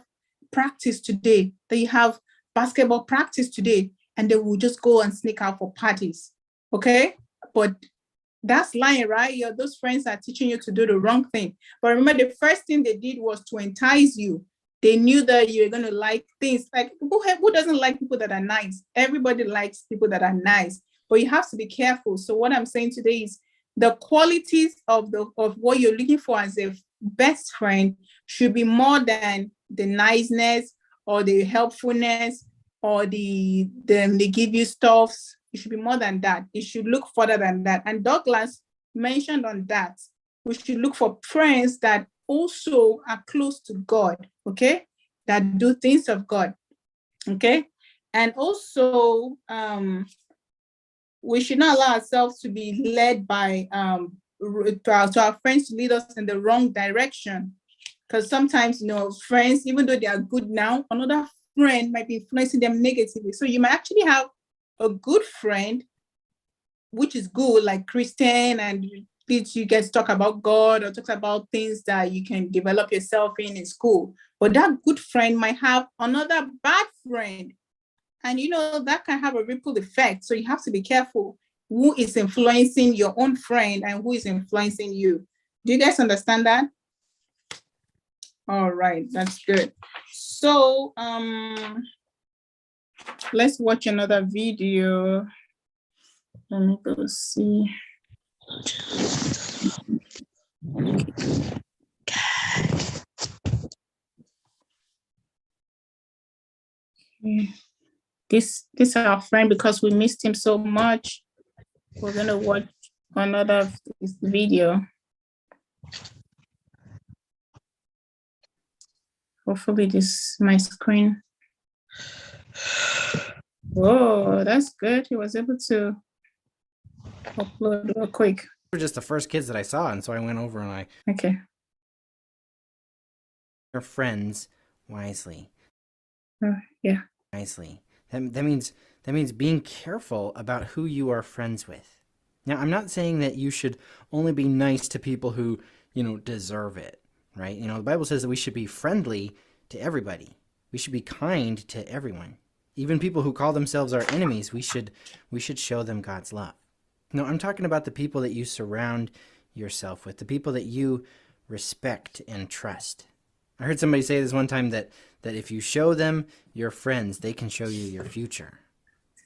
practice today, that you have basketball practice today, and they will just go and sneak out for parties. Okay? But that's lying, right? Those friends are teaching you to do the wrong thing. But remember, the first thing they did was to entice you. They knew that you're going to like things. Like, who doesn't like people that are nice? Everybody likes people that are nice, but you have to be careful. So what I'm saying today is the qualities of what you're looking for as a best friend should be more than the niceness or the helpfulness or they give you stuffs. It should be more than that. It should look further than that. And Douglas mentioned on that. We should look for friends that also are close to God, okay? That do things of God, okay? And also, we should not allow ourselves to be led by, to our friends to lead us in the wrong direction. Because sometimes, friends, even though they are good now, another friend might be influencing them negatively. So you might actually have a good friend, which is good, like Christian, and you guys talk about God or talk about things that you can develop yourself in school. But that good friend might have another bad friend. And that can have a ripple effect. So you have to be careful who is influencing your own friend and who is influencing you. Do you guys understand that? All right, that's good. So let's watch another video. Let me go see. This is our friend because we missed him so much. We're gonna watch another video. Hopefully this my screen. Whoa, that's good. He was able to upload real quick. They were just the first kids that I saw, and so I went over and Okay. Your friends wisely. Yeah. Wisely. That means being careful about who you are friends with. Now, I'm not saying that you should only be nice to people who, deserve it, right? The Bible says that we should be friendly to everybody. We should be kind to everyone. Even people who call themselves our enemies, we should show them God's love. No, I'm talking about the people that you surround yourself with, the people that you respect and trust. I heard somebody say this one time that if you show them your friends, they can show you your future.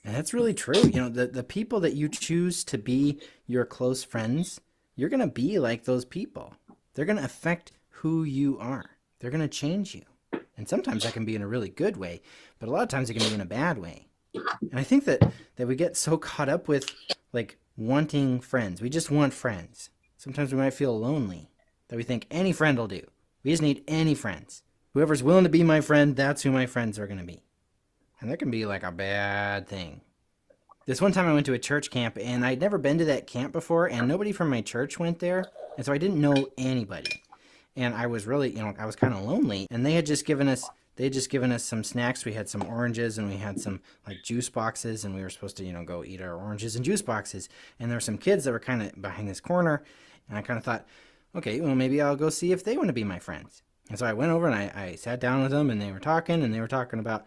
And that's really true. The people that you choose to be your close friends, you're going to be like those people. They're going to affect who you are. They're going to change you. And sometimes that can be in a really good way, but a lot of times it can be in a bad way. And I think that we get so caught up with wanting friends. We just want friends. Sometimes we might feel lonely, that we think any friend will do. We just need any friends. Whoever's willing to be my friend, that's who my friends are going to be. And that can be a bad thing. This one time I went to a church camp, and I'd never been to that camp before, and nobody from my church went there, and so I didn't know anybody. And I was really, I was kind of lonely, and they had just given us some snacks. We had some oranges, and we had some juice boxes, and we were supposed to, go eat our oranges and juice boxes. And there were some kids that were kind of behind this corner, and I kind of thought, okay, well, maybe I'll go see if they want to be my friends. And so I went over and I sat down with them, and they were talking about,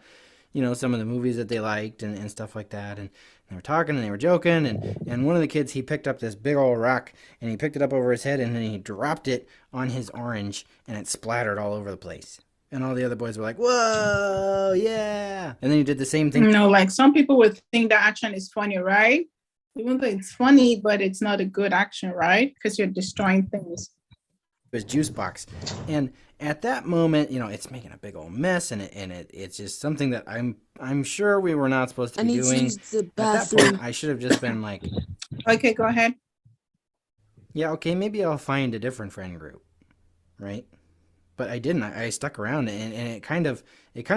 some of the movies that they liked and stuff like that. And they were talking and they were joking. And one of the kids, he picked up this big old rock, and he picked it up over his head, and then he dropped it on his orange, and it splattered all over the place. And all the other boys were like, whoa, yeah. And then he did the same thing. Some people would think that action is funny, right? Even though it's funny, but it's not a good action, right? Because you're destroying things. His juice box. And at that moment, it's making a big old mess, and it's just something that I'm sure we were not supposed to be doing. At that point, I should have just been like, okay, go ahead. Yeah, okay, maybe I'll find a different friend group, right? but I didn't. I stuck around, and it kind of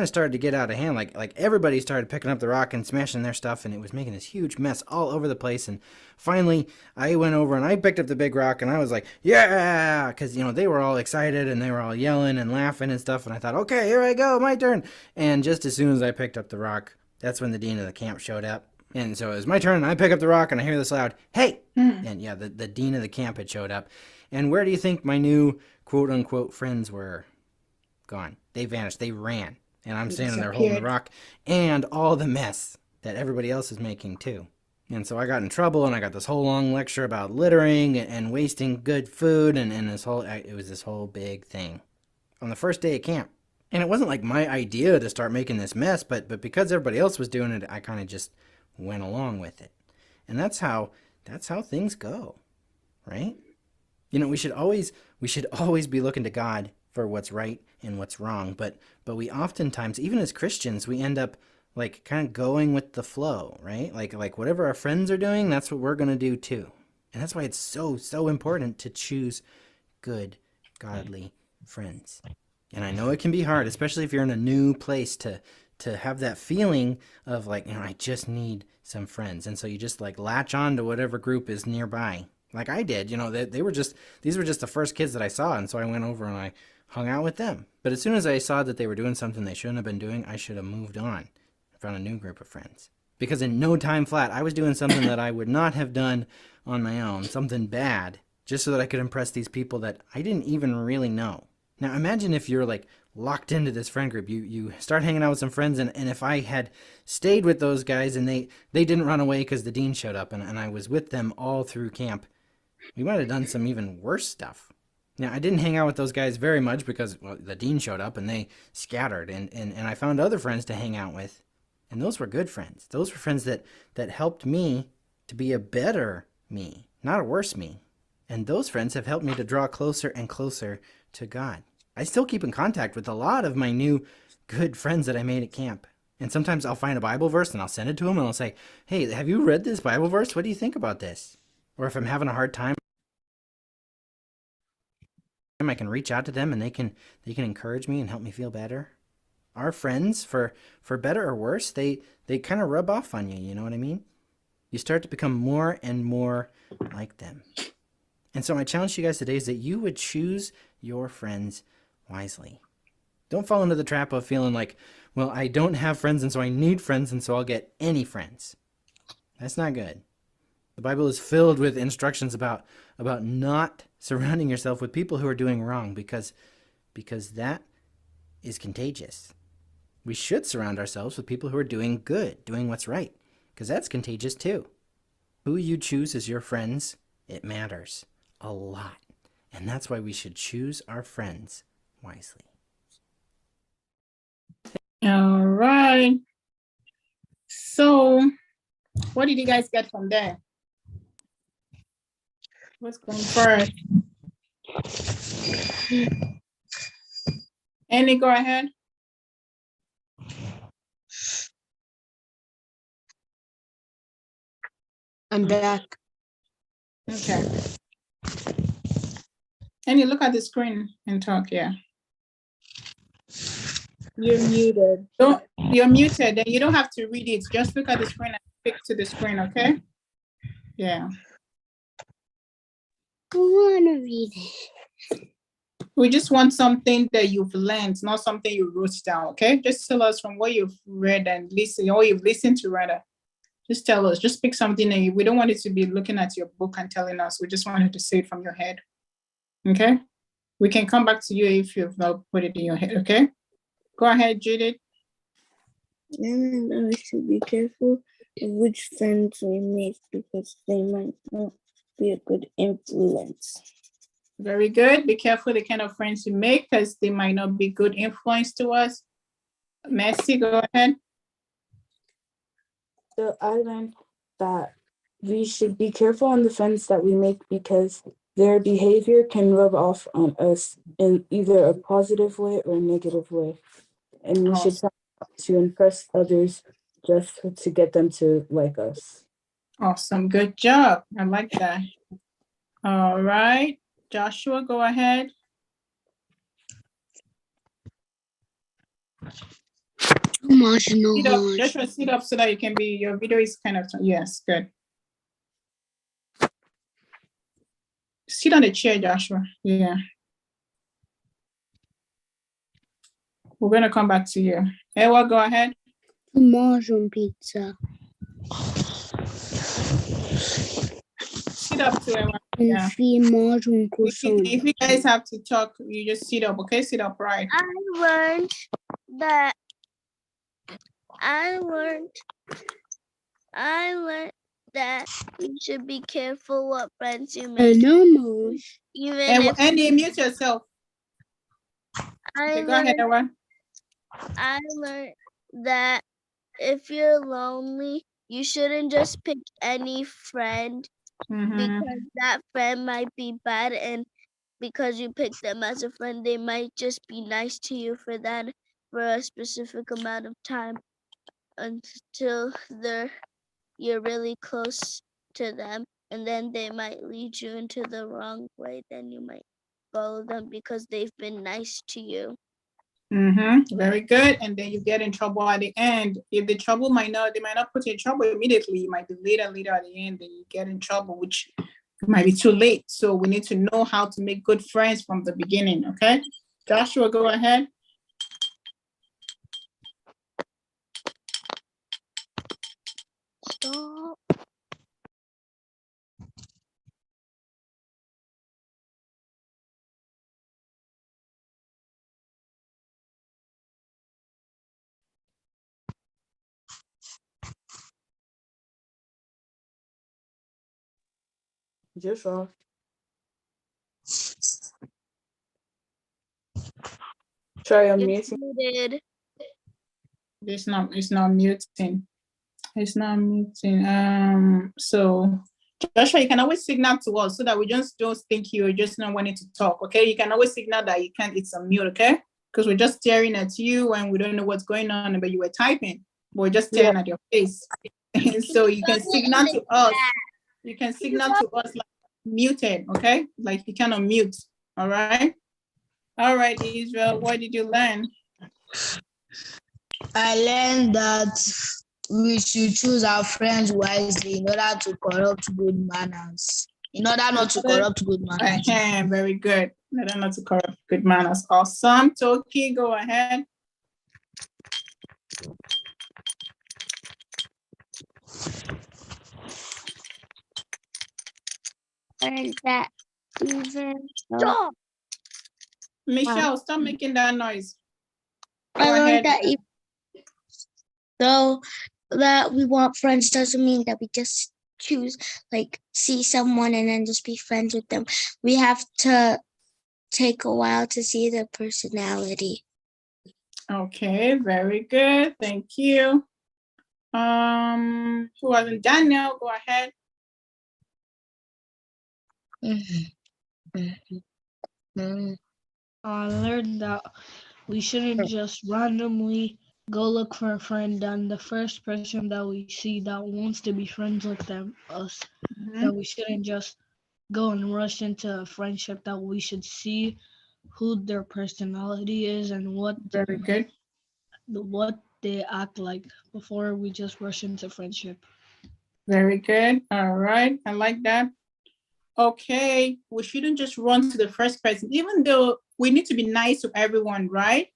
started to get out of hand. Like everybody started picking up the rock and smashing their stuff, and it was making this huge mess all over the place. And finally, I went over and I picked up the big rock, and I was like, yeah, because they were all excited and they were all yelling and laughing and stuff. And I thought, okay, here I go, my turn. And just as soon as I picked up the rock, that's when the dean of the camp showed up. And so it was my turn, and I pick up the rock, and I hear this loud, hey! And yeah, the dean of the camp had showed up. And where do you think my new quote-unquote friends were? Gone. They vanished. They ran. And I'm standing there holding the rock and all the mess that everybody else is making, too. And so I got in trouble, and I got this whole long lecture about littering and wasting good food, and it was this whole big thing on the first day of camp. And it wasn't like my idea to start making this mess, but because everybody else was doing it, I kind of just went along with it. And that's how things go, right? We should always be looking to God for what's right and what's wrong, but we oftentimes, even as Christians, we end up like kind of going with the flow, right? Like whatever our friends are doing, that's what we're going to do too. And that's why it's so important to choose good, godly friends. And I know it can be hard, especially if you're in a new place, to have that feeling of like, I just need some friends. And so you just like latch on to whatever group is nearby. Like I did, these were just the first kids that I saw. And so I went over and I hung out with them. But as soon as I saw that they were doing something they shouldn't have been doing, I should have moved on and found a new group of friends. Because in no time flat, I was doing something that I would not have done on my own, something bad, just so that I could impress these people that I didn't even really know. Now imagine if you're like locked into this friend group. You start hanging out with some friends, and if I had stayed with those guys and they didn't run away because the dean showed up, and I was with them all through camp, we might have done some even worse stuff. Now, I didn't hang out with those guys very much because, well, the dean showed up and they scattered, and I found other friends to hang out with. And those were good friends. Those were friends that helped me to be a better me, not a worse me. And those friends have helped me to draw closer and closer to God. I still keep in contact with a lot of my new good friends that I made at camp. And sometimes I'll find a Bible verse and I'll send it to them and I'll say, hey, have you read this Bible verse? What do you think about this? Or if I'm having a hard time, I can reach out to them and they can encourage me and help me feel better. Our friends, for better or worse, they kind of rub off on you, you know what I mean? You start to become more and more like them. And so my challenge to you guys today is that you would choose your friends wisely. Don't fall into the trap of feeling like, well, I don't have friends and so I need friends and so I'll get any friends. That's not good. The Bible is filled with instructions about not surrounding yourself with people who are doing wrong because that is contagious. We should surround ourselves with people who are doing good, doing what's right, because that's contagious too. Who you choose as your friends, it matters a lot. And that's why we should choose our friends wisely. All right. So, what did you guys get from there? What's going first? Annie, go ahead. I'm back. Okay. Annie, look at the screen and talk, yeah. You're muted. You're muted, and you don't have to read it. Just look at the screen and speak to the screen, okay? Yeah. I want to read it. We just want something that you've learned, not something you wrote down, okay? Just tell us from what you've read and listened, or you've listened to rather. Just tell us, just pick something, and we don't want it to be looking at your book and telling us. We just want you to say it from your head, okay? We can come back to you if you've not put it in your head, okay? Go ahead, Judith. And we should be careful of which friends we make because they might not be a good influence. Very good. Be careful the kind of friends you make because they might not be good influence to us. Mercy, go ahead. So I learned that we should be careful on the friends that we make because their behavior can rub off on us in either a positive way or a negative way. And we should try to impress others just to get them to like us. Awesome. Good job. I like that. All right. Joshua, go ahead. Emotional Sit up, heart. Joshua, sit up so that you can be, your video is kind of, yes, good. Sit on the chair, Joshua. Yeah. We're gonna come back to you. Ewa, go ahead. Margin pizza. Sit up to Ewa. And Yeah. margin croissant. If you guys have to talk, you just sit up, okay? Sit up, right? I learned that you should be careful what friends you make. Even And mute yourself. Okay, go ahead, Ewa. I learned that if you're lonely, you shouldn't just pick any friend because that friend might be bad, and because you pick them as a friend, they might just be nice to you for a specific amount of time until you're really close to them, and then they might lead you into the wrong way. Then you might follow them because they've been nice to you. Very good. And then you get in trouble at the end. If the trouble they might not put you in trouble immediately. It might be later at the end, then you get in trouble, which might be too late. So we need to know how to make good friends from the beginning. Okay, Joshua, go ahead. Stop. Joshua. Try unmuting. It's not muting. It's not muting. So Joshua, you can always signal to us so that we just don't think you're just not wanting to talk. Okay, you can always signal that you can't. It's on mute. Okay, because we're just staring at you and we don't know what's going on, but you were typing. We're just staring at your face. So you can signal to us. You can signal to us like muted. Okay, like you can unmute. All right. All right, Israel. What did you learn? I learned that we should choose our friends wisely in order to corrupt good manners. In order not to corrupt good manners. Very good. In order not to corrupt good manners. Awesome. Toki, go ahead. And that even Stop. Michelle, stop making that noise. I learned that though that we want friends doesn't mean that we just choose, like, see someone and then just be friends with them. We have to take a while to see their personality. Okay, very good. Thank you. Who wasn't Daniel? Go ahead. I learned that we shouldn't just randomly go look for a friend, and the first person that we see that wants to be friends with us, that we shouldn't just go and rush into a friendship, that we should see who their personality is and what they act like before we just rush into friendship. Very good. All right. I like that. Okay. We shouldn't just run to the first person, even though we need to be nice to everyone, right?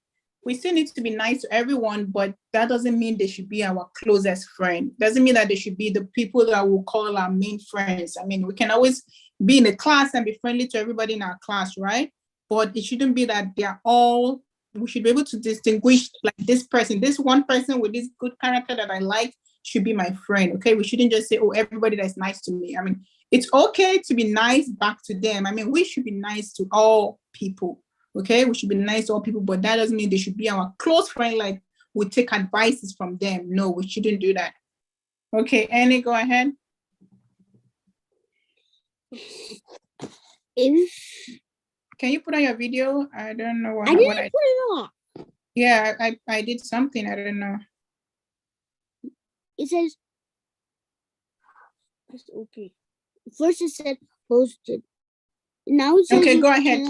We still need to be nice to everyone, but that doesn't mean they should be our closest friend. Doesn't mean that they should be the people that we'll call our main friends. I mean, we can always be in a class and be friendly to everybody in our class, right? But it shouldn't be that they're all, we should be able to distinguish, like, this person, this one person with this good character that I like should be my friend, okay? We shouldn't just say, oh, everybody that's nice to me. I mean, it's okay to be nice back to them. I mean, we should be nice to all people, okay? We should be nice to all people, but that doesn't mean they should be our close friend, like we take advices from them. No, we shouldn't do that. Okay, Annie, go ahead. Can you put on your video? I don't know what I didn't put it on. Yeah, I did something. I don't know. It says, okay. First it said posted. Now it says okay, go ahead.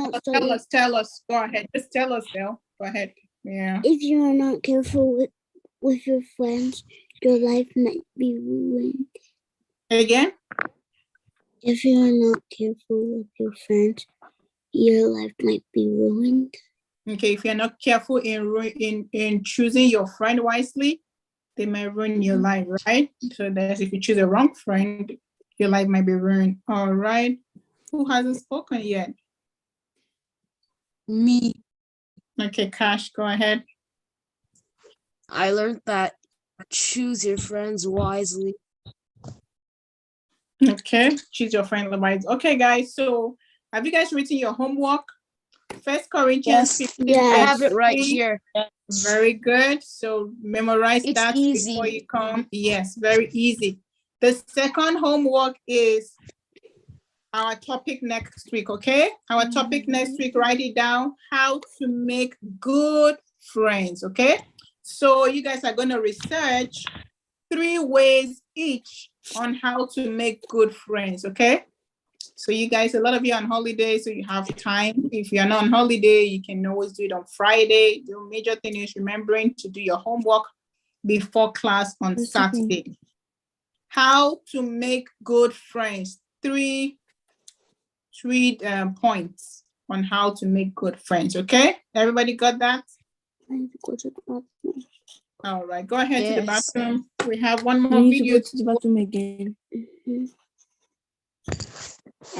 Tell us. Go ahead. Just tell us, Bill. Go ahead. Yeah. If you are not careful with your friends, your life might be ruined. Again? If you are not careful with your friends, your life might be ruined. Okay, if you're not careful in choosing your friend wisely, they may ruin your life, right? So that's if you choose a wrong friend, your life might be ruined. All right. Who hasn't spoken yet? Me. Okay, Cash, go ahead. I learned that choose your friends wisely. Okay, choose your friend wisely. Okay, guys, so have you guys written your homework? 1 Corinthians 15. I have it right here. Very good. So memorize It's that easy. before you come. Yes, very easy. The second homework is our topic next week, okay? Our topic next week, write it down, how to make good friends, okay? So you guys are going to research 3 ways each on how to make good friends, okay? So you guys, a lot of you are on holiday, so you have time. If you're not on holiday, you can always do it on Friday. The major thing is remembering to do your homework before class on Saturday. How to make good friends. Three points on how to make good friends, okay? Everybody got that? I need to go to the bathroom. All right, go ahead to the Yes. bathroom. We have one I more need to video. go to the bathroom again.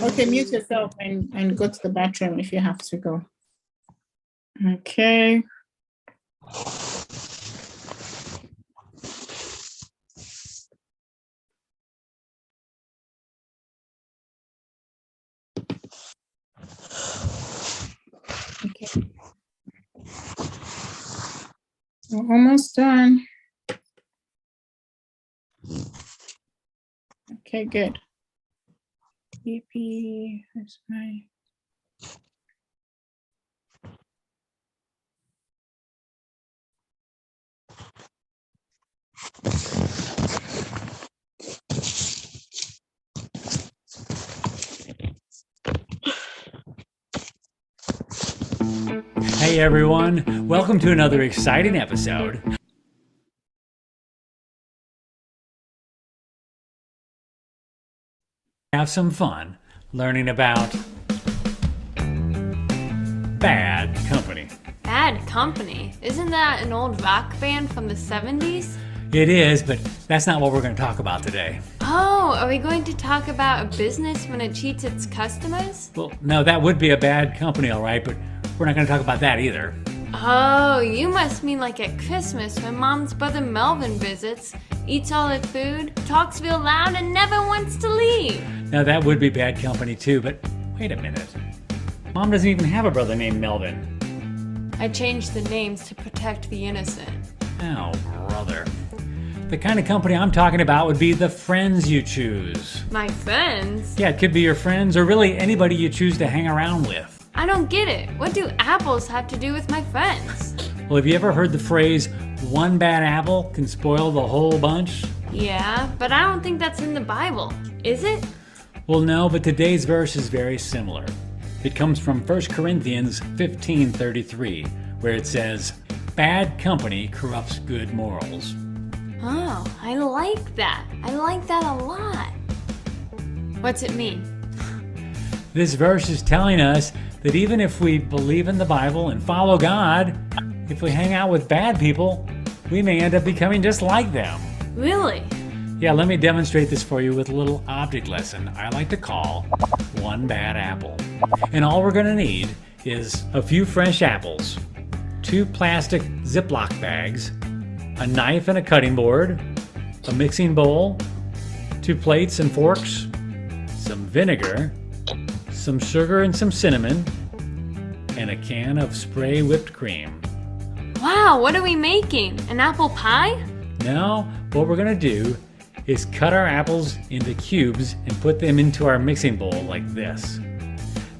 Okay, mute yourself and go to the bathroom if you have to go. Okay. Okay. We're almost done. Okay, good. PP, that's my. Hey everyone, welcome to another exciting episode. Have some fun learning about Bad Company. Bad Company? Isn't that an old rock band from the 70s? It is, but that's not what we're going to talk about today. Oh, are we going to talk about a business when it cheats its customers? Well, no, that would be a bad company, all right, but we're not going to talk about that either. Oh, you must mean like at Christmas when Mom's brother Melvin visits, eats all the food, talks real loud, and never wants to leave. Now, that would be bad company too, but wait a minute. Mom doesn't even have a brother named Melvin. I changed the names to protect the innocent. Oh, brother. The kind of company I'm talking about would be the friends you choose. My friends? Yeah, it could be your friends or really anybody you choose to hang around with. I don't get it. What do apples have to do with my friends? Well, have you ever heard the phrase, one bad apple can spoil the whole bunch? Yeah, but I don't think that's in the Bible. Is it? Well, no, but today's verse is very similar. It comes from 1 Corinthians 15:33, where it says, bad company corrupts good morals. Oh, I like that. I like that a lot. What's it mean? This verse is telling us that even if we believe in the Bible and follow God, if we hang out with bad people, we may end up becoming just like them. Really? Yeah, let me demonstrate this for you with a little object lesson I like to call one bad apple. And all we're gonna need is a few fresh apples, 2 plastic Ziploc bags, a knife and a cutting board, a mixing bowl, 2 plates and forks, some vinegar, some sugar and some cinnamon, and a can of spray whipped cream. Wow, what are we making? An apple pie? Now, what we're gonna do is cut our apples into cubes and put them into our mixing bowl like this.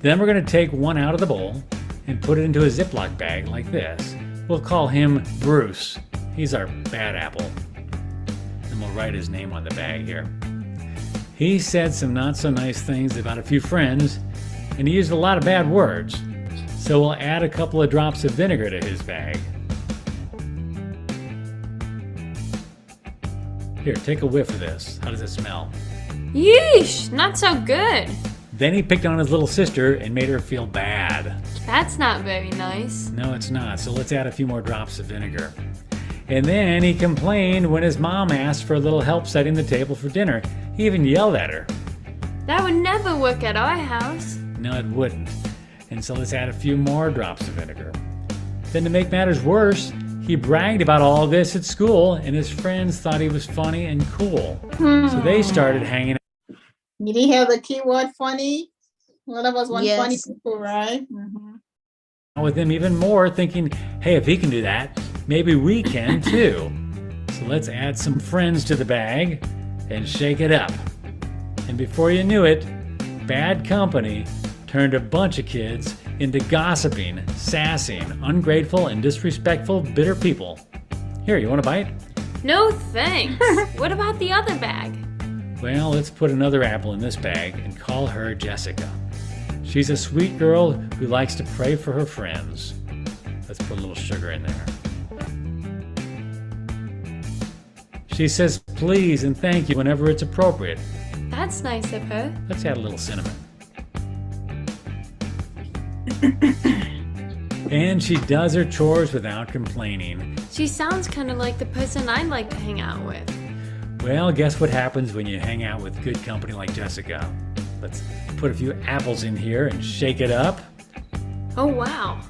Then we're gonna take one out of the bowl and put it into a Ziploc bag like this. We'll call him Bruce. He's our bad apple. And we'll write his name on the bag here. He said some not so nice things about a few friends, and he used a lot of bad words. So we'll add a couple of drops of vinegar to his bag. Here, take a whiff of this. How does it smell? Yeesh, not so good. Then he picked on his little sister and made her feel bad. That's not very nice. No, it's not. So let's add a few more drops of vinegar. And then he complained when his mom asked for a little help setting the table for dinner. He even yelled at her. That would never work at our house. No, it wouldn't. And so let's add a few more drops of vinegar. Then to make matters worse, he bragged about all of this at school, and his friends thought he was funny and cool. So they started hanging out. Did you hear the keyword funny? One of us want Yes. funny people, right? with him even more, thinking, hey, if he can do that, maybe we can too. So let's add some friends to the bag and shake it up. And before you knew it, bad company turned a bunch of kids into gossiping, sassing, ungrateful, and disrespectful, bitter people. Here, you want a bite? No thanks. What about the other bag? Well, let's put another apple in this bag and call her Jessica. She's a sweet girl who likes to pray for her friends. Let's put a little sugar in there. She says please and thank you whenever it's appropriate. That's nice of her. Let's add a little cinnamon. And she does her chores without complaining. She sounds kind of like the person I'd like to hang out with. Well, guess what happens when you hang out with good company like Jessica? Let's put a few apples in here and shake it up. Oh, wow.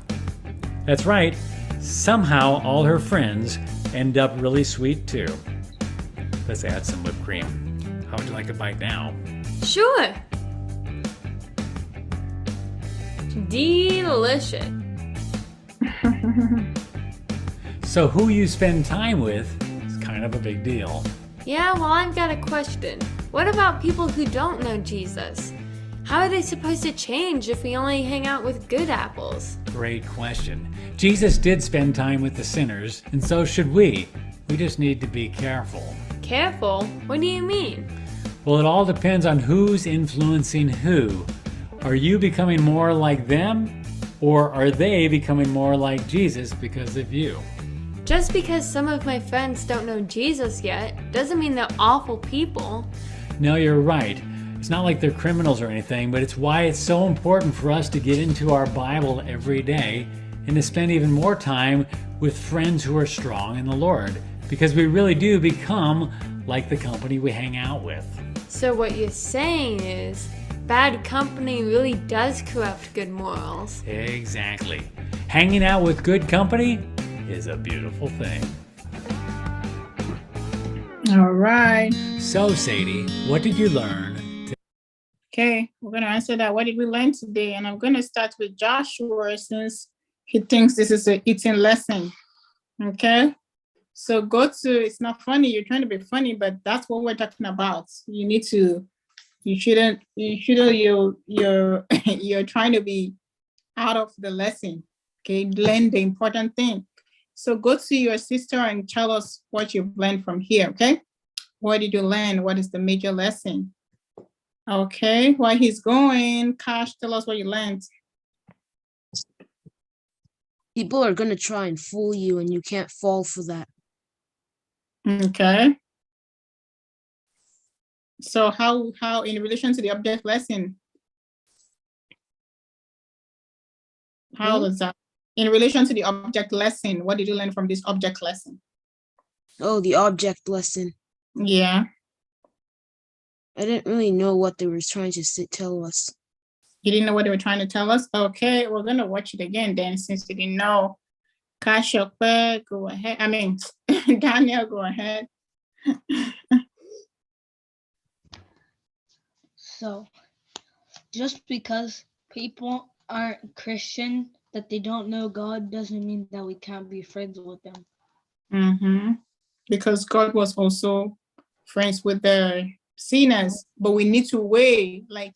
That's right. Somehow all her friends end up really sweet too. Let's add some whipped cream. How would you like a bite now? Sure. Delicious. So who you spend time with is kind of a big deal. Yeah, well, I've got a question. What about people who don't know Jesus? How are they supposed to change if we only hang out with good apples? Great question. Jesus did spend time with the sinners, and so should we. We just need to be careful. Careful? What do you mean? Well, it all depends on who's influencing who. Are you becoming more like them, or are they becoming more like Jesus because of you? Just because some of my friends don't know Jesus yet doesn't mean they're awful people. No, you're right. It's not like they're criminals or anything, but it's why it's so important for us to get into our Bible every day and to spend even more time with friends who are strong in the Lord, because we really do become like the company we hang out with. So what you're saying is, bad company really does corrupt good morals. Exactly. Hanging out with good company is a beautiful thing. All right. So, Sadie, what did you learn? Okay, we're going to answer that. What did we learn today? And I'm going to start with Joshua since he thinks this is an eating lesson. Okay, so go to, it's not funny, you're trying to be funny, but that's what we're talking about. You need to, you're trying to be out of the lesson. Okay, learn the important thing. So go to your sister and tell us what you've learned from here, okay? What did you learn? What is the major lesson? Okay, while he's going, Kash, tell us what you learned. People are going to try and fool you, and you can't fall for that. Okay. So how in relation to the object lesson? How does that? In relation to the object lesson, what did you learn from this object lesson? Oh, the object lesson. Yeah. I didn't really know what they were trying to tell us. You didn't know what they were trying to tell us? Okay, we're going to watch it again then, since you didn't know. Kashokwe, go ahead. I mean, Daniel, go ahead. So, just because people aren't Christian, that they don't know God, doesn't mean that we can't be friends with them. Mm-hmm. Because God was also friends with the sinners, but we need to weigh, like,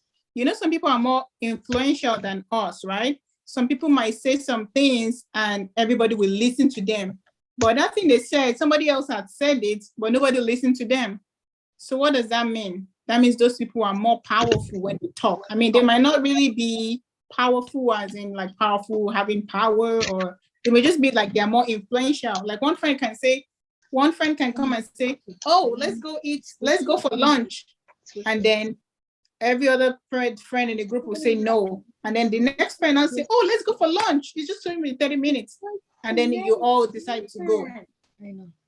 some people are more influential than us, right? Some people might say some things and everybody will listen to them. But that thing they said, somebody else had said it, but nobody listened to them. So what does that mean? That means those people are more powerful when they talk. I mean, they might not really be powerful as in like powerful, having power, or they may just be like they're more influential. Like one friend can say, one friend can come and say, oh, let's go for lunch. And then every other friend in the group will say no. And then the next friend will say, oh, let's go for lunch. It's just 30 minutes. And then you all decide to go.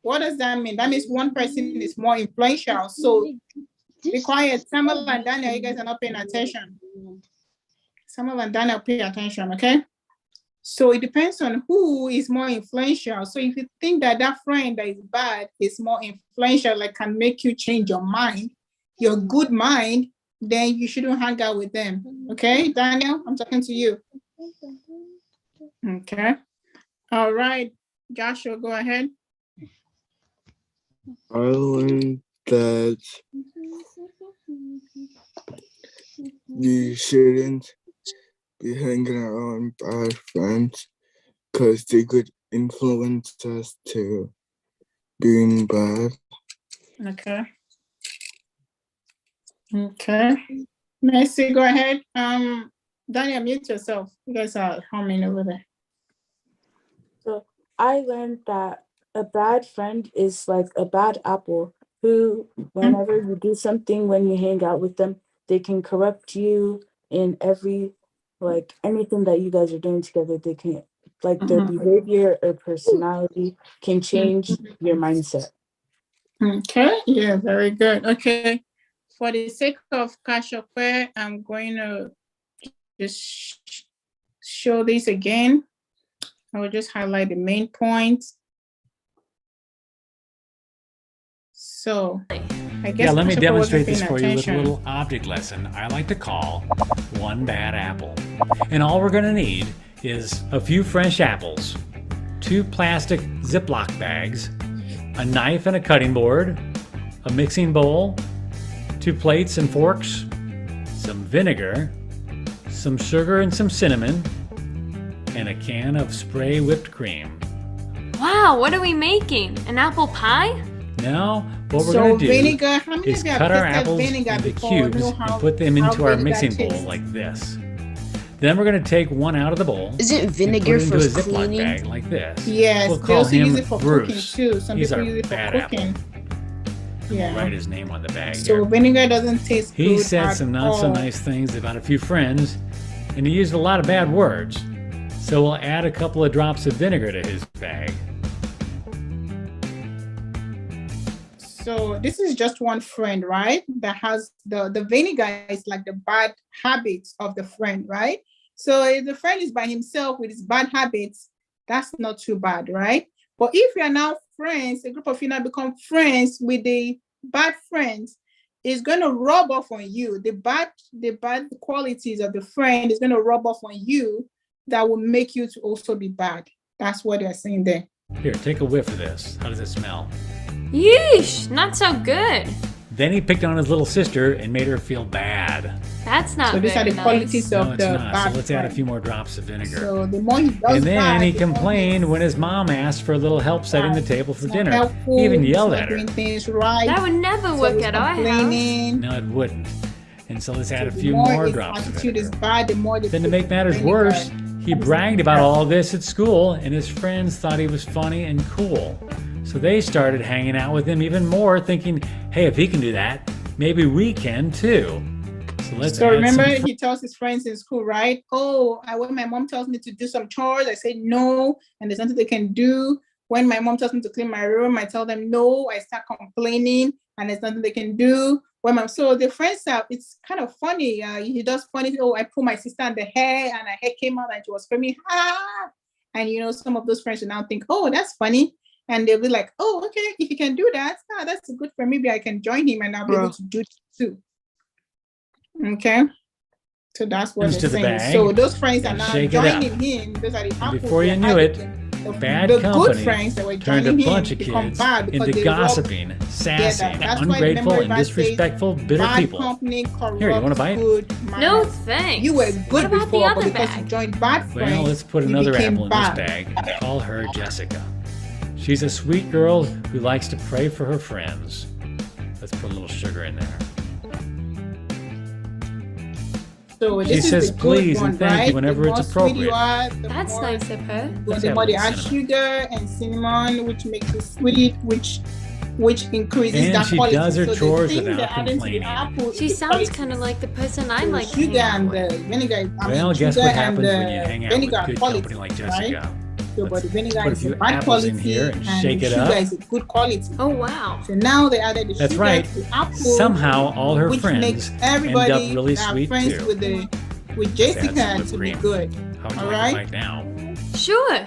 What does that mean? That means one person is more influential. So be quiet. Samuel and Daniel, you guys are not paying attention. Samuel and Daniel, pay attention, okay? So it depends on who is more influential. So if you think that friend that is bad is more influential, like can make you change your mind, your good mind, then you shouldn't hang out with them. Okay, Daniel, I'm talking to you. Okay. All right, Joshua, go ahead. I learned that you shouldn't be hanging around bad friends because they could influence us to being bad. Okay. Okay. Mercy, go ahead. Daniel, mute yourself. You guys are humming over there. So I learned that a bad friend is like a bad apple who, whenever you do something, when you hang out with them, they can corrupt you in anything that you guys are doing together. They can, their behavior or personality can change your mindset. Okay, yeah, very good. Okay, for the sake of Kashope, I'm going to just show this again. I will just highlight the main points. So I guess let me Kashope demonstrate wasn't this paying for you with a attention. little object lesson I like to call One Bad Apple. And all we're going to need is a few fresh apples, 2 plastic Ziploc bags, a knife and a cutting board, a mixing bowl, 2 plates and forks, some vinegar, some sugar and some cinnamon, and a can of spray whipped cream. Wow, what are we making? An apple pie? Now, what we're So going to do vinegar, how many is of you have cut our tasted apples vinegar into before? cubes Know and how- put them how into our vinegar mixing bowl tastes? like this. Then we're going to take one out of the bowl. Isn't and vinegar put it into for a Ziploc cleaning? bag like this. Yes, We'll they call also him use it for Bruce. cooking too. Some He's people our use it for bad cooking. apple. Yeah. We'll write his name on the bag So here. vinegar doesn't taste He good said at some not so all. nice things about a few friends, and he used a lot of bad words. So we'll add a couple of drops of vinegar to his bag. So this is just one friend, right? That has the vinegar is like the bad habits of the friend, right? So if the friend is by himself with his bad habits, that's not too bad, right? But if you are now friends, a group of you now become friends with the bad friends, it's going to rub off on you. The bad qualities of the friend is going to rub off on you that will make you to also be bad. That's what they're saying there. Here, take a whiff of this. How does it smell? Yeesh, not so good. Then he picked on his little sister and made her feel bad. That's not So these are very the nice. qualities No, of it's the not. bad So let's add a friend. few more drops of vinegar. So the more he does And then bad, he the more complained when his mom asked for a little help setting the table for not dinner. helpful, He even he's yelled not at her. doing things right. That would never So work he's at our house. complaining. No, it wouldn't. And so let's add a The few more more his drops of attitude is vinegar. bad, the more they Then to put make matters vinegar. worse, he bragged about all this at school, and his friends thought he was funny and cool. So they started hanging out with him even more, thinking, hey, if he can do that, maybe we can too. So let's So add remember, some he tells his friends in school, right? Oh, when my mom tells me to do some chores, I say no, and there's nothing they can do. When my mom tells me to clean my room, I tell them no. I start complaining, and there's nothing they can do. So the friends are, it's kind of funny. He does funny. Oh, I pulled my sister in the hair, and her hair came out, and she was screaming, ah! And some of those friends will now think, oh, that's funny. And they'll be like, oh, okay, if he can do that, that's good for me. Maybe I can join him and I'll be able to do it too. Okay. So that's what Items they're to the saying. bag So those friends are and now shake it up. joining him. Those are the And apples before you they're knew it, having. bad The company good friends that were turned a joining bunch him of become kids bad because into they rub gossiping, sassy, together. That's why ungrateful, remember and verse says, disrespectful, bitter bad people. company Here, you want a corrupts bite? good No manners. thanks. You were What good about the before, but other because bag? you joined bad friends, Well, let's put you another became apple in bad. this bag and call her Jessica. She's a sweet girl who likes to pray for her friends. Let's put a little sugar in there. So She this is says the good please one, and thank right? you whenever The it's more sweet you appropriate. are, the That's more, nice of her. Let's the have more a they little add cinnamon. sugar and cinnamon, which makes it sweet, which increases And that she quality. does her So chores the thing without they're adding to the complaining. apple She is the sounds quality. kind of like the person I So like to sugar hang out and with. the vinegar. Well, guess sugar what happens and when you the hang out vinegar with good quality, company like right? Jessica. So, but the vinegar put a is few a bad apples quality in here and and shake the it sugar up. is a good quality. Oh wow. So now they added the That's sugar right. to the apple. Somehow all her which makes friends everybody end up really that are sweet friends too. with Let's add some Jessica whipped to be cream. good. How would you All like right. a bite now? Sure.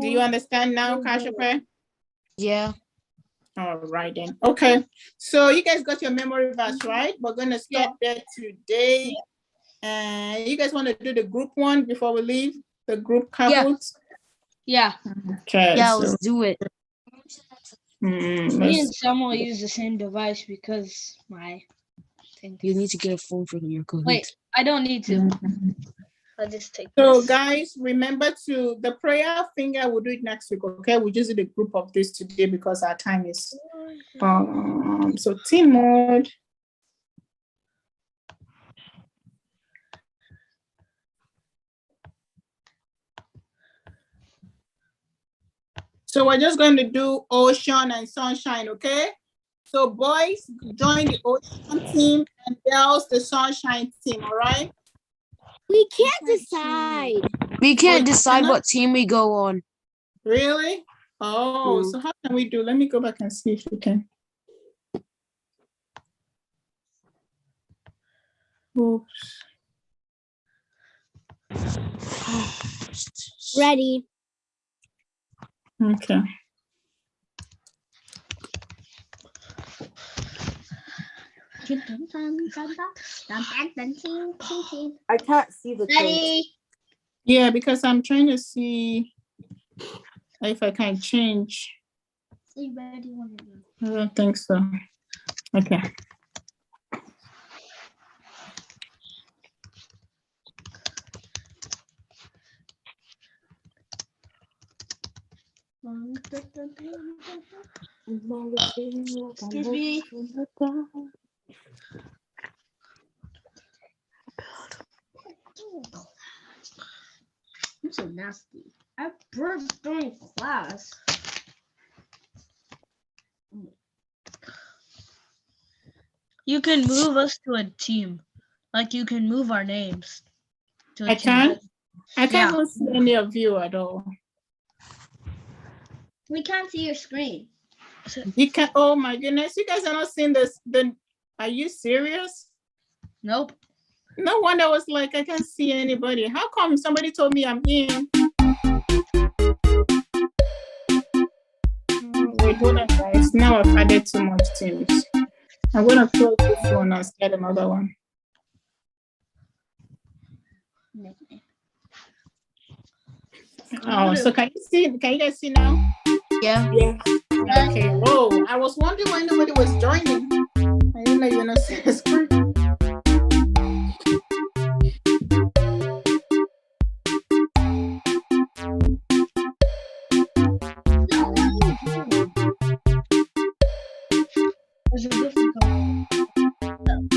Do you understand now, Kashape? Yeah. All right then. Okay. So you guys got your memory verse, right? We're gonna stop there today. And you guys want to do the group one before we leave? The group Kahoot? Yeah. Okay. Yeah, so, let's do it. Me let's- and Samuel use the same device because my thing. You need to get a phone for your Kahoot. Wait, I don't need to. I'll just take So this. guys, remember to the prayer finger, we'll do it next week, okay? We'll just do the group of this today because our time is so team mode. So we're just going to do ocean and sunshine, okay? So boys, join the ocean team and girls, the sunshine team, all right? We can't decide. We can't Wait, decide cannot- what team we go on. Really? Oh, so how can we do? Let me go back and see if we can. Oops. Ready. Okay. I can't see the thing. Ready. Yeah, because I'm trying to see if I can change. I don't think so. Okay. Excuse me. You're so nasty. I burped during class. You can move us to a team. Like you can move our names to a I team. can? I can't Yeah. even see any of you at all. We can't see your screen. You can, oh my goodness, you guys are not seeing this. Are you serious? Nope. No wonder I was like, I can't see anybody. How come somebody told me I'm in? Wait, hold on, guys. Now I've added too much teams. I'm gonna close this one and start another one. Oh, so can you see? Can you guys see now? Yeah. Yeah. Okay. Whoa, I was wondering why nobody was joining. I didn't know you were not seeing the screen. There's a different color.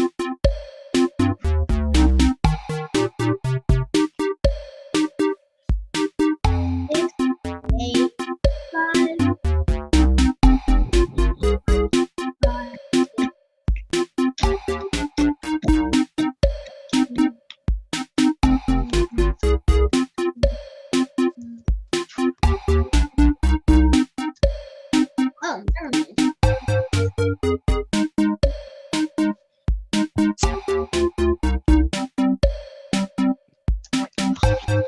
Oh, never mind.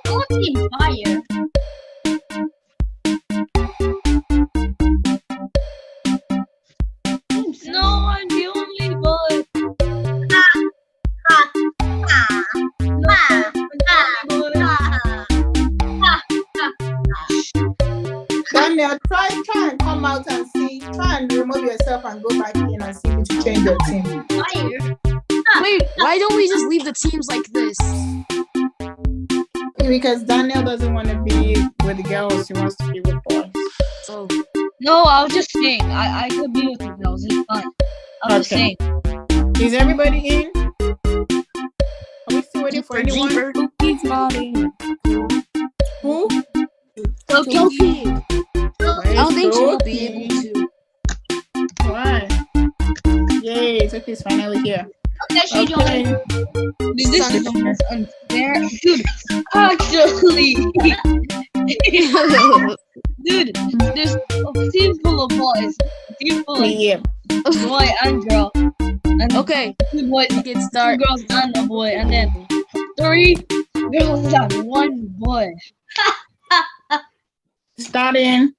Go Team Fire. No, I'm the only boy. Daniel, try and come out and see. Try and remove yourself and go back in and see if you change your team. Fire. Wait, why don't we just leave the teams like this? Because Daniel doesn't want to be with girls, he wants to be with boys. Oh. No, I was just saying. I could be with the girls. It's fine. I was just Okay. saying. Is everybody in? waiting for anyone. He's nodding. Who? Sophie. I don't think she will be Sophie. able to. Why? Yay, Sophie's finally here. Okay, she Okay. Dude, this is unfair. Dude, actually. Dude, there's a team full of boys. A team full of Yeah. boy and girl. And Okay, 2 boys, we can 2 start. girls and a boy. And then 3 girls and 1 boy. Starting.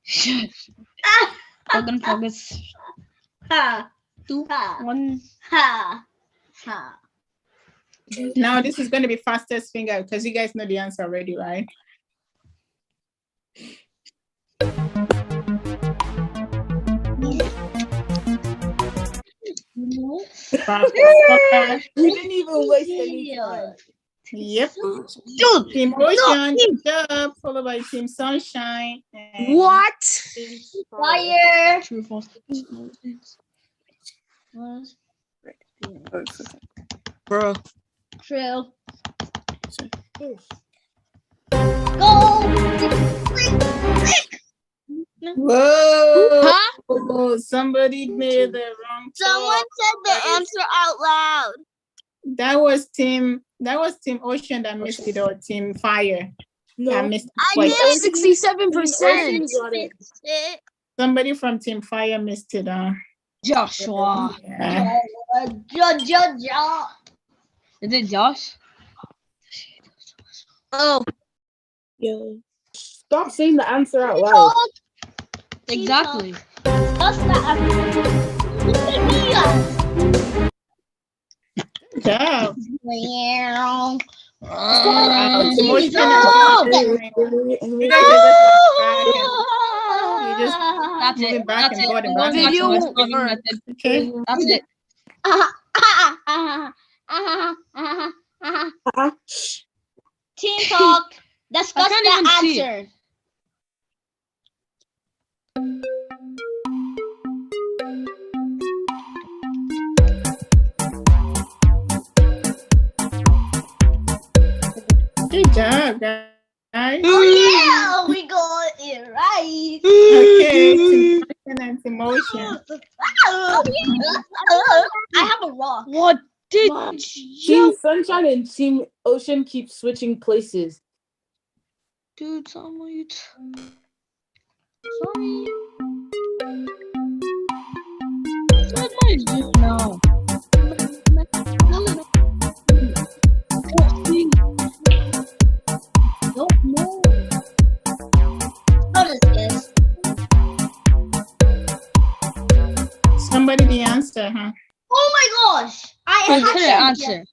Shush. Focus. 2, 1. Now this is going to be fastest finger because you guys know the answer already, right? We didn't even waste any time. Yep. Dude, Team Ocean, good job. Followed by Team Sunshine. and What? Team Fire. True, false. Bro. True. Go. Whoa! Huh? Oh, somebody made the wrong Someone choice. said the answer out loud. That was Team Ocean that missed it, or Team Fire that missed it I twice. did. 67%. Fixed it. Somebody from Team Fire missed it. Joshua. Yeah. Is it Josh? Oh, Yo. Stop saying the answer out loud. Exactly. That's not Good job. meow. Wow, Team Ocean No! You guys are just That's moving it. back That's and it. forth and Going back and back to Video my forth. solving or- method. Okay. That's it. Team Talk. Discuss can't the even see it. answer. Good job, guys. Oh yeah, we got it right. Okay, Team Ocean and Team Ocean. I have a rock. What did Team Sunshine and Team Ocean keep switching places. dude? Sorry. Sorry. What am I doing now? Don't know. What is this? Somebody the answer, huh? Oh my gosh! I Who had couldn't to answer?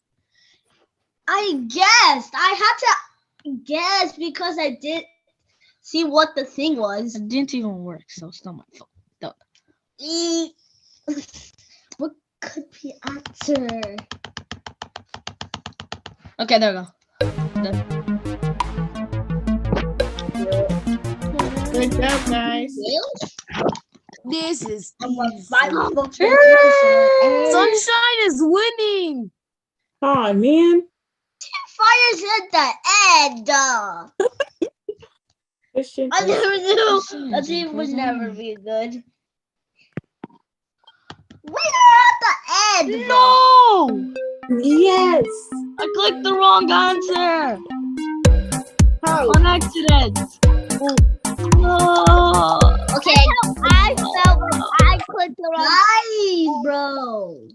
I guessed. I had to guess because I did see what the thing was. It didn't even work, so it's not my fault. Don't. What could be answer? Okay, there we go. Done. Good job, guys. This is Sunshine Sunshine is winning. Aw, man. Fire's at the end. Christian. I never knew a team would never be good. We're at the end. No! Yes. I clicked the wrong answer How? on accident. No. Okay. I felt like I clicked the wrong. Nice, bro.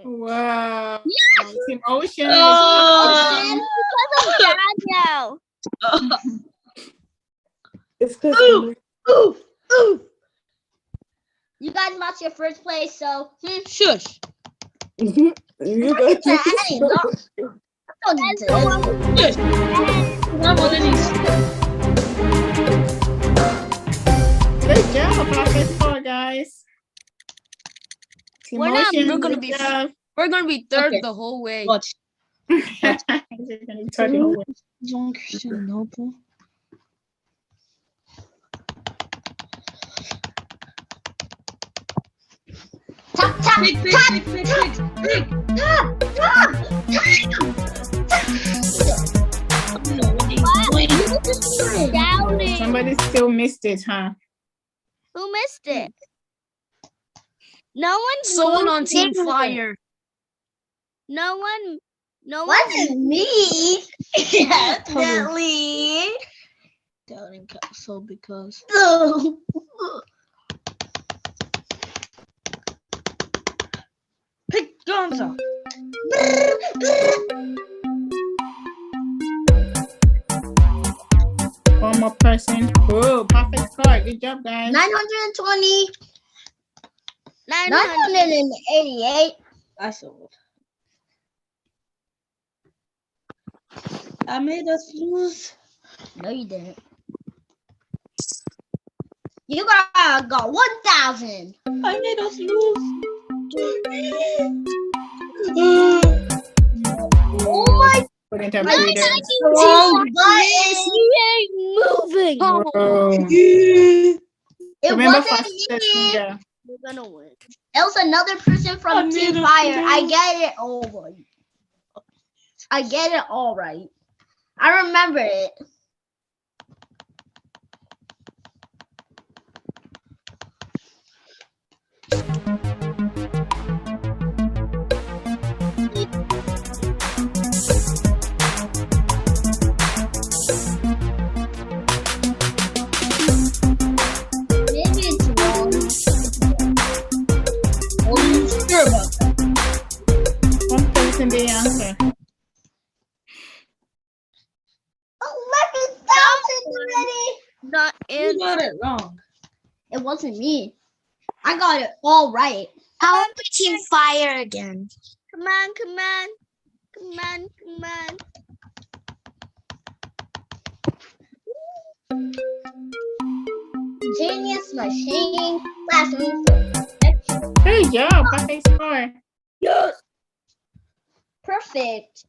Wow. Yes! Team Ocean. Oh. Because of Daniel. It's because Ooh. You guys lost your first place, so Shush. you guys. Shush. Not one of these. Good job, perfect score, guys. Team We're not- Ocean, we're gonna good be- job. We're gonna be third Okay. the whole way. Watch. We're gonna be third the whole way. John Christian Noble. tap tap Big, big, tap big, big, tap. big, big. Somebody still missed it, huh? Who missed it? No one. Someone on Team Fire. No one. No one. Wasn't me. Definitely. Doubting Castle because pick drums up. One more person. Oh, perfect score. Good job, guys. 920. 900. 988. that's old. I made us lose. No, you didn't. You got 1,000. I made us lose. Oh my! Couldn't have My played it. wrong He ain't moving. Oh. It Remember wasn't fastest me. finger. We're gonna win. It was another person from Team Fire. I get it all right. I get it all right. I remember it. Maybe it's wrong. What are you sure about that? One person the answer. 11,000 already. Not You in. got it wrong. It wasn't me. I got it all right. I want to Team Fire again. Come on, come on. Come on, come on. Genius machine. Classroom. Good job. Perfect score. Yes. Perfect.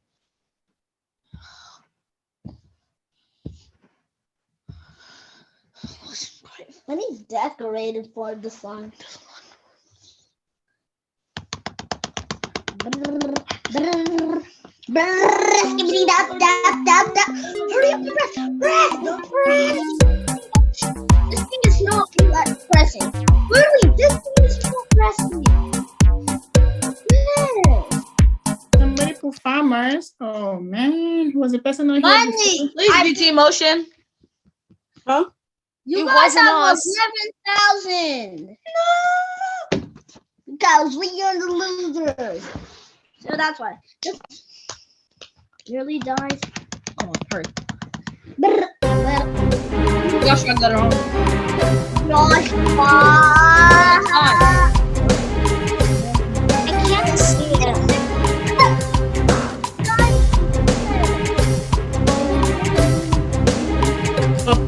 Let me decorate it for the song. Hurry up and press. This thing is not pressing. Literally, this thing is not pressing. Yes. Somebody put farmers. Oh man, was the person not here? Finally, Please be Team Motion. Huh? You It guys wasn't have us. 11,000. No, because we are the losers. So that's why. Just nearly dies. Oh, it hurt. Brr. Gosh, I got it wrong. Josh, I can't see it.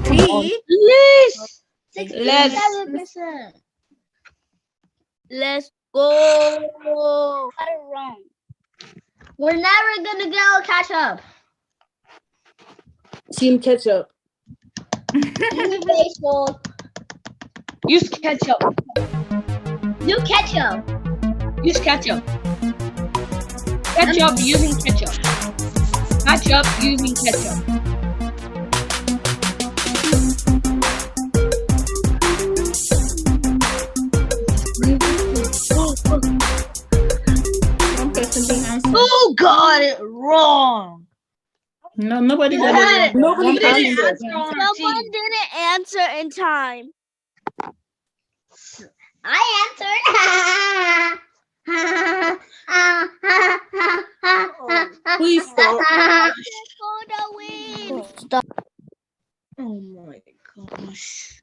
P. Please. 67%. Let's go. Got it wrong. We're never gonna go catch up. Team Ketchup. Baseball. Use ketchup. Do ketchup. Use ketchup. Ketchup using ketchup. Ketchup using ketchup. One person the answer. Who got it wrong? No, nobody got it. Nobody One person did. got it. Someone didn't answer in time. I answered. Please stop. For the win. Oh my gosh.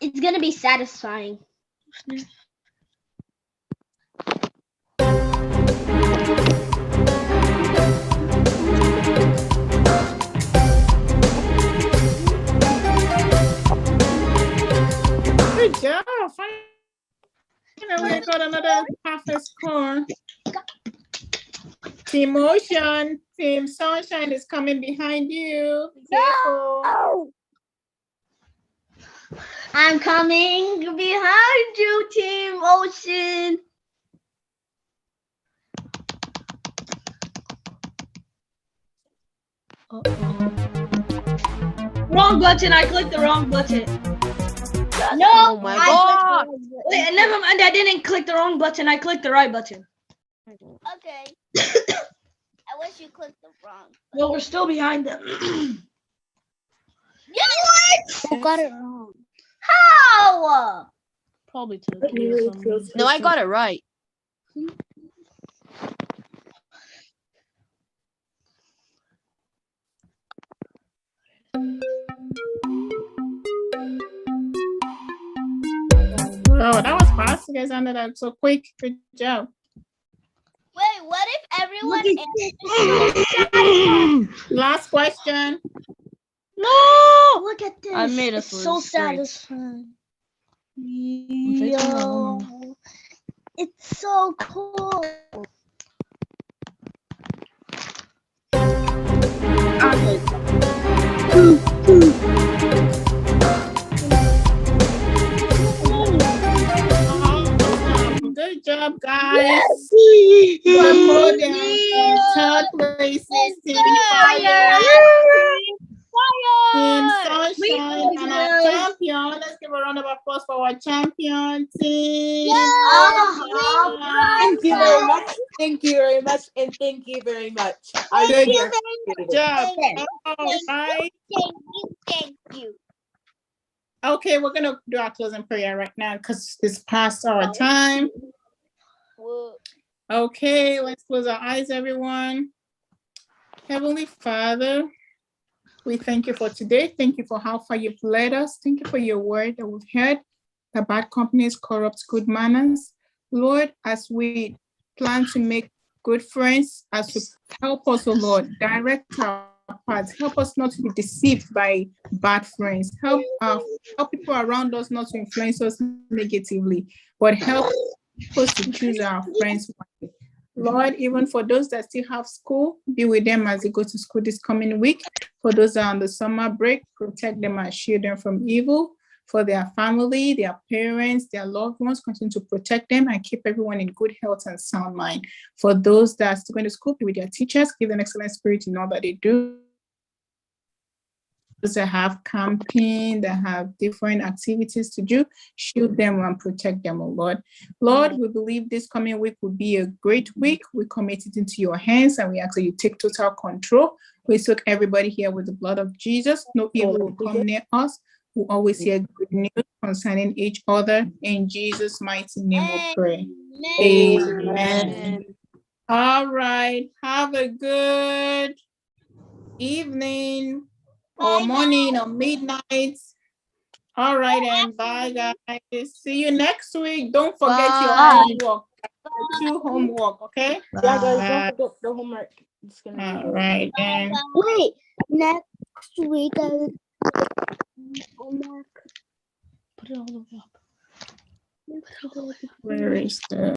It's gonna be satisfying. Good job. Finally, we got another perfect score. Team Ocean, Team Sunshine is coming behind you. Be careful. I'm coming behind you, Team Ocean. Wrong button. I clicked the wrong button. No. Oh my god. Wait, never mind. I didn't click the wrong button. I clicked the right button. Okay. I wish you clicked the wrong. Well, we're still behind them. Who got it wrong? How? Probably Turkey. No, I got it right. Oh, that was fast. You guys ended that so quick. Good job. Wait, what if everyone answered? Last question. No! Look at this. I made it's us so lose three. satisfying. fixing that Yo, it's so cool. Good job, guys. Promoted in third place is Team Fire. Team Sunshine and our champion. Let's give a round of applause for our champion team. Thank you very much. Thank you very much. And thank you very much. Good job. All right. Thank you. Okay, we're going to do our closing prayer right now because it's past our time. Okay, let's close our eyes, everyone. Heavenly Father, we thank you for today. Thank you for how far you've led us. Thank you for your word that we've heard, that bad companies corrupt good manners. Lord, as we plan to make good friends, as we help us, oh Lord, direct our paths. Help us not to be deceived by bad friends. Help people around us not to influence us negatively, but help us to choose our friends wisely. Lord, even for those that still have school, be with them as they go to school this coming week. For those that are on the summer break, protect them and shield them from evil. For their family, their parents, their loved ones, continue to protect them and keep everyone in good health and sound mind. For those that are still going to school, be with their teachers, give them excellent spirit in all that they do. Those that have camping, that have different activities to do, shield them and protect them, oh Lord. Lord, we believe this coming week will be a great week. We commit it into your hands and we ask that you take total control. We soak everybody here with the blood of Jesus. No evil will come near us. We always hear good news concerning each other. In Jesus' mighty name we pray. Amen. All right. Have a good evening or morning or midnight. All right, and bye, guys. See you next week. Don't forget your homework. Your homework, okay? Yeah, guys, don't forget the homework. All right, then. Wait, next week I will homework. Put it all the way up. Where is the